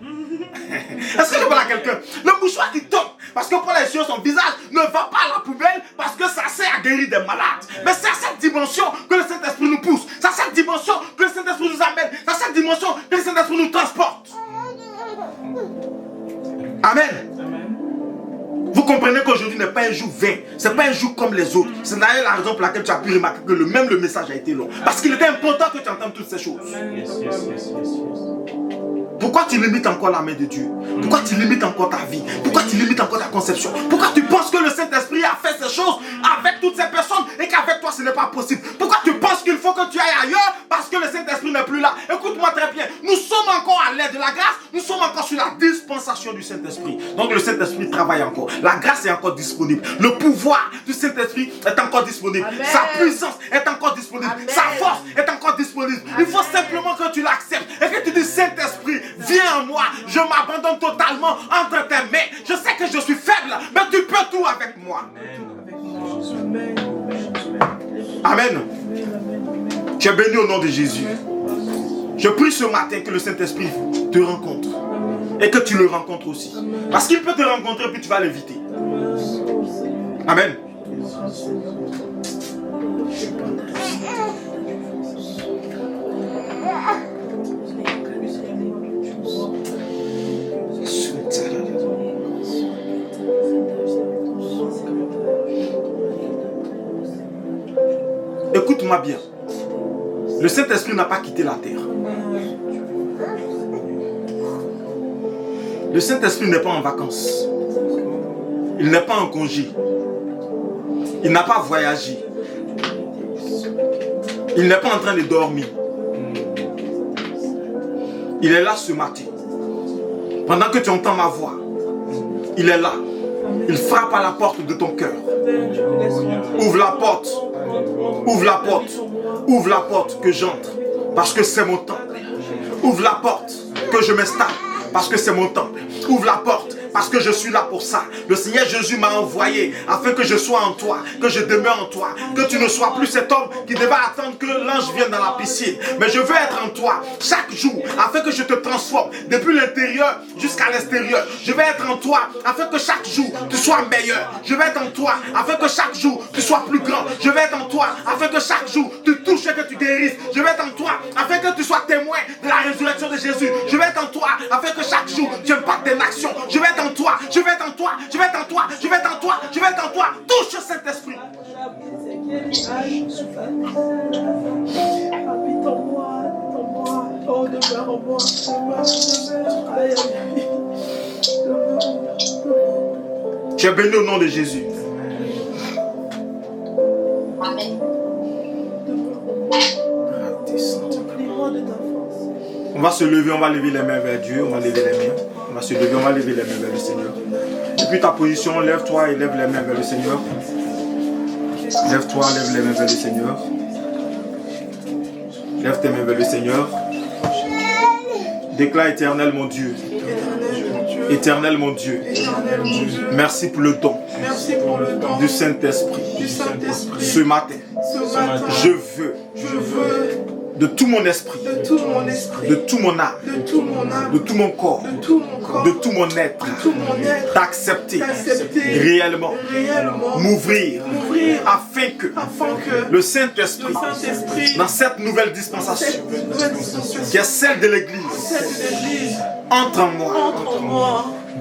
Est-ce que je parle à quelqu'un? Le mouchoir qui tombe parce que Paul est sur son visage ne va pas à la poubelle parce que ça sert à guérir des malades. Mais c'est à cette dimension que le Saint-Esprit nous pousse. C'est à cette dimension que le Saint-Esprit nous amène. C'est à cette dimension que le Saint-Esprit nous transporte. Amen. Vous comprenez qu'aujourd'hui n'est pas un jour vain. Ce n'est pas un jour comme les autres. C'est d'ailleurs la raison pour laquelle tu as pu remarquer que même le message a été long. Parce qu'il était important que tu entendes toutes ces choses. Pourquoi tu limites encore la main de Dieu? Pourquoi tu limites encore ta vie? Pourquoi tu limites encore ta conception? Pourquoi tu penses que le Saint-Esprit a fait ces choses avec toutes ces personnes et qu'avec toi ce n'est pas possible? Pourquoi tu penses qu'il faut que tu ailles ailleurs parce que le Saint-Esprit n'est plus là? Écoute-moi très bien, nous sommes encore à l'aide de la grâce, nous sommes encore sur la dispensation du Saint-Esprit. Donc le Saint-Esprit travaille encore, la grâce est encore disponible, le pouvoir du Saint-Esprit est encore disponible, Amen. sa puissance est encore disponible, Amen. sa force est encore disponible. Il faut simplement que tu l'acceptes et que tu dis Saint-Esprit, viens en moi, je m'abandonne totalement entre tes mains. Je sais que je suis faible, mais tu peux tout avec moi. Amen. Tu es béni au nom de Jésus. Je prie ce matin que le Saint-Esprit te rencontre et que tu le rencontres aussi. Parce qu'il peut te rencontrer puis tu vas l'éviter. Amen. Écoute-moi bien. Le Saint-Esprit n'a pas quitté la terre. Le Saint-Esprit n'est pas en vacances. Il n'est pas en congé. Il n'a pas voyagé. Il n'est pas en train de dormir. Il est là ce matin. Pendant que tu entends ma voix, il est là. Il frappe à la porte de ton cœur. Ouvre la porte. Ouvre la porte. Ouvre la porte que j'entre. Parce que c'est mon temple. Ouvre la porte que je m'installe. Parce que c'est mon temple. Ouvre la porte. Parce que je suis là pour ça. Le Seigneur Jésus m'a envoyé afin que je sois en toi, que je demeure en toi, que tu ne sois plus cet homme qui devait attendre que l'ange vienne dans la piscine. Mais je veux être en toi chaque jour afin que je te transforme depuis l'intérieur jusqu'à l'extérieur. Je vais être en toi afin que chaque jour tu sois meilleur. Je vais être en toi afin que chaque jour tu sois plus grand. Je vais être en toi afin que chaque jour tu touches et que tu guérisses. Je vais être en toi afin que tu sois témoin de la résurrection de Jésus. Je vais être en toi afin que chaque jour tu impactes tes actions. Je vais être en toi, je vais être en toi, je vais être en toi, je vais être en toi, je vais être en toi. Touche cet esprit. Habite en moi, oh demeure en moi, Tu es béni au nom de Jésus. Amen. On va se lever, on va lever les mains vers Dieu, on va lever les mains. On va se lever, on va lever les mains vers le Seigneur. Depuis ta position, lève-toi et lève les mains vers le Seigneur. Lève-toi, lève les mains vers le Seigneur. Lève tes mains vers le Seigneur. Déclare éternel mon Dieu. Éternel mon Dieu. Merci pour le don du Saint-Esprit. Ce matin, je veux de tout mon esprit, de tout mon âme, de tout mon corps, de tout mon être, d'accepter réellement, m'ouvrir, afin que le Saint-Esprit, dans cette nouvelle dispensation, qui est celle de l'Église, entre en moi,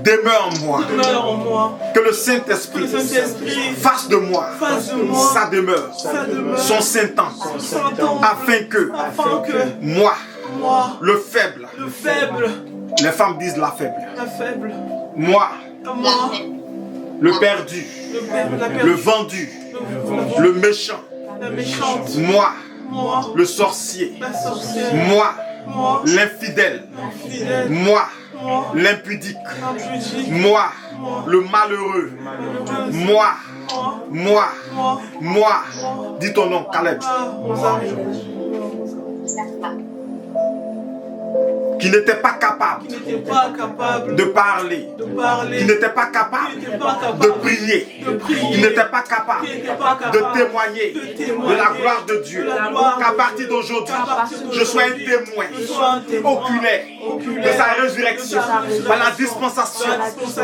demeure en moi, que le Saint-Esprit fasse de moi sa demeure, son Saint-Temps, afin que moi, le faible, les femmes disent la faible, moi, le perdu, le vendu, le méchant, moi, le sorcier, moi, l'infidèle, moi, l'impudique, moi, le malheureux, moi, dis ton nom, Caleb. qui n'était pas capable de parler, qui n'était pas capable de prier, qui n'était pas capable de témoigner de la gloire de Dieu, qu'à partir d'aujourd'hui, je sois un témoin oculaire de sa résurrection par la dispensation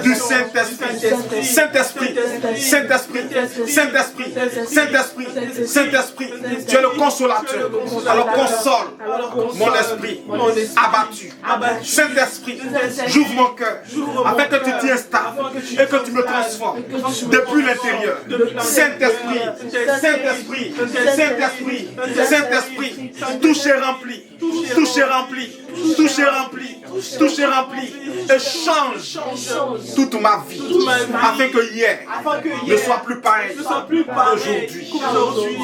du Saint-Esprit. Saint-Esprit, Saint-Esprit, Saint-Esprit, Saint-Esprit, Saint-Esprit, tu es le consolateur. Alors console mon esprit abattu. Saint-Esprit, j'ouvre mon cœur afin que tu t'y installes et que tu me transformes depuis l'intérieur. Saint-Esprit, Saint-Esprit, Saint-Esprit, Saint-Esprit, touche et rempli, touche et rempli, touche et rempli, touche et rempli, et change toute ma vie afin que hier ne soit plus pareil aujourd'hui.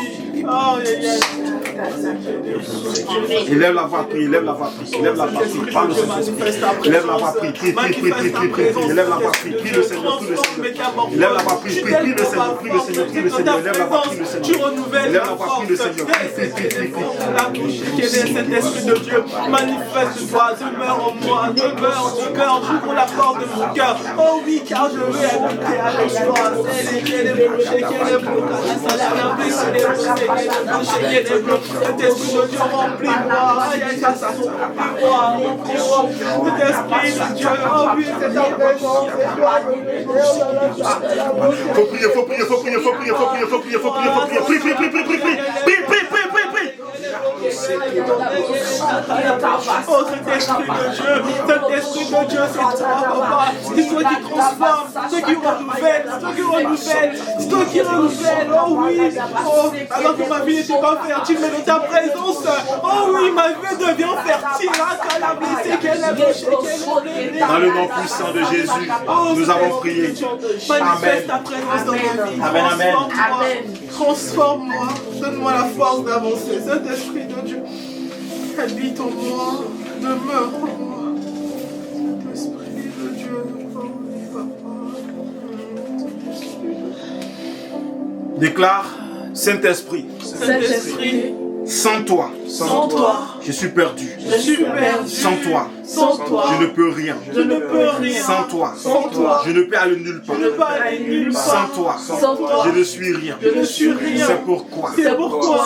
Élève la voix, prie, élève la voix, prie, élève la voix, prie, parle le Saint-Esprit, élève la voix, prie, prie, prie, prie, prie, prie, élève la voix, prie, prie le Seigneur, prie le Seigneur, élève la voix, prie, prie, prie le Seigneur, prie le Seigneur, prie le Seigneur, élève la voix, prie le Seigneur, élève la voix, prie le Seigneur, prie, prie, prie, prie, prie. Cet esprit de Dieu, manifeste-toi, demeure en moi, demeure, j'ouvre la porte de mon cœur. Oh oui, car je veux habiter avec toi. Cet esprit de Dieu remplis-moi, cet esprit de Dieu, oh oui, c'est ta présence. Faut prier, faut prier, faut prier, faut prier, faut prier, faut prier, faut prier, faut prier, prie, prie, prie, prie, prie, prie, prie, prie, prie, prie, prie. Oh, cet esprit de Dieu, c'est toi, papa. C'est toi qui transforme, c'est toi qui renouvelle, c'est toi qui renouvelle, c'est toi qui renouvelle. Oh oui, oh, alors que ma vie n'était pas fertile, mais de ta présence, oh oui, ma vie devient fertile. Dans le nom puissant de Jésus, nous avons prié. Manifeste ta présence dans ma vie. Amen, amen. Transforme-moi, donne-moi la force d'avancer. Cet esprit de Dieu, habite en moi, demeure en moi. Cet esprit de Dieu, oh oui, papa. Déclare, Saint-Esprit, Saint-Esprit, sans toi, je suis perdu. Je suis perdu. Sans toi, je ne peux rien. Je ne peux rien. Sans toi, je ne peux aller nulle part. Je ne peux aller nulle part. Sans toi, je ne suis rien. Je ne suis rien. C'est pourquoi,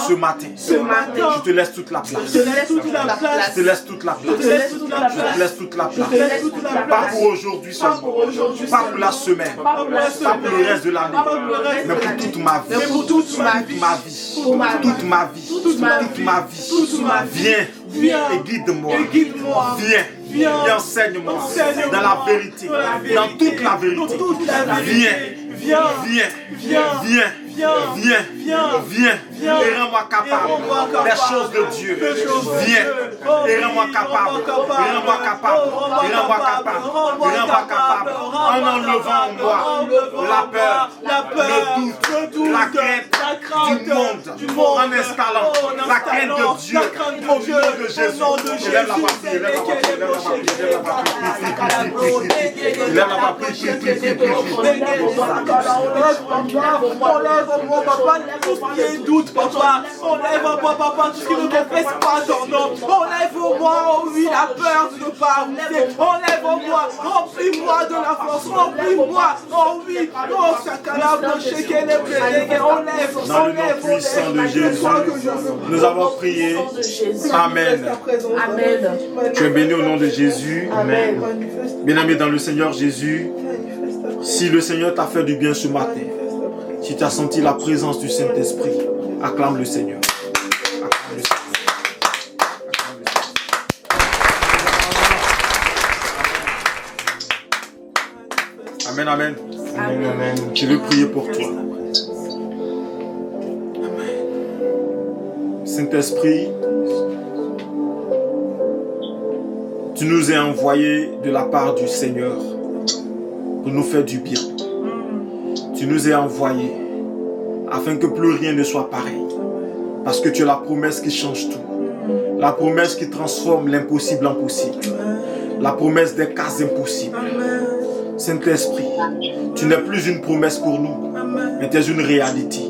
ce matin, je te laisse toute la place. Je te laisse toute la place. Je te laisse toute la place. Je te laisse toute la Je te place. laisse toute la Je te laisse toute la place. place. Pas pour aujourd'hui seulement. Pas pour la semaine. Pas pour la Pas semaine. pour le reste de l'année. Pas pour le reste Mais de pour l'année. toute ma Mais vie. pour toute ma vie. Toute ma vie. Toute ma vie. Toute ma vie. Toute ma Toute vie. ma vie. Toute ma vie. Viens. Viens. Et guide-moi. Et guide-moi. Viens. Viens. Et enseigne-moi. Enseigne-moi. Dans la vérité. Dans la vérité. Dans toute la vérité. Dans toute la vérité. Viens. Viens. Viens. Viens. Viens. Viens. Viens. Viens. Viens. Viens. Et rends-moi capable. Et rends-moi capable. Des choses de Dieu. Des choses de Viens. Dieu. Oh Et oui, rends-moi capable. rends-moi capable. Et rends-moi capable. Rends-moi Et rends-moi capable. capable. Rends-moi Et rends-moi capable. capable. En enlevant en moi la peur, le doute, la crainte du monde, en installant la crainte de Dieu au nom de Jésus. Élève la voix, élève la voix, élève la voix, élève la voix, élève la voix, Enlève-moi, papa, tout ce qui est doute, papa. Enlève-moi, papa, tout ce qui ne confesse pas ton nom. Enlève-moi, oh oui, la peur de ne pas avancer. Enlève-moi, remplis-moi de la force, remplis-moi, oh oui, oh, Sakala, Shekele, enlève, dans le nom puissant de Jésus, nous avons prié. Amen. Amen. Tu es béni au nom de Jésus. Amen. Bien-aimé dans le Seigneur Jésus, si le Seigneur t'a fait du bien ce matin, si tu as senti la présence du Saint-Esprit, acclame le Seigneur. Acclame le Seigneur. Amen, amen. Amen. Je veux prier pour toi. Saint-Esprit, tu nous as envoyés de la part du Seigneur pour nous faire du bien. Tu nous as envoyés afin que plus rien ne soit pareil. Parce que tu es la promesse qui change tout. La promesse qui transforme l'impossible en possible. La promesse des cas impossibles. Saint-Esprit, tu n'es plus une promesse pour nous, mais tu es une réalité.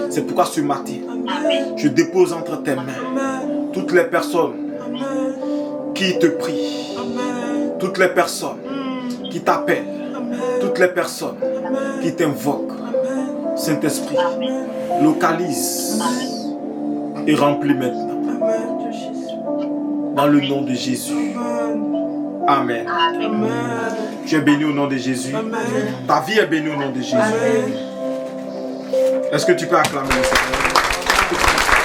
C'est pourquoi ce matin, je dépose entre tes mains toutes les personnes qui te prient, Toutes les personnes qui t'appellent, toutes les personnes qui t'invoquent, Saint-Esprit, localise et remplis maintenant. Dans le nom de Jésus. Amen. Tu es béni au nom de Jésus. Ta vie est bénie au nom de Jésus. Est-ce que tu peux acclamer le Seigneur?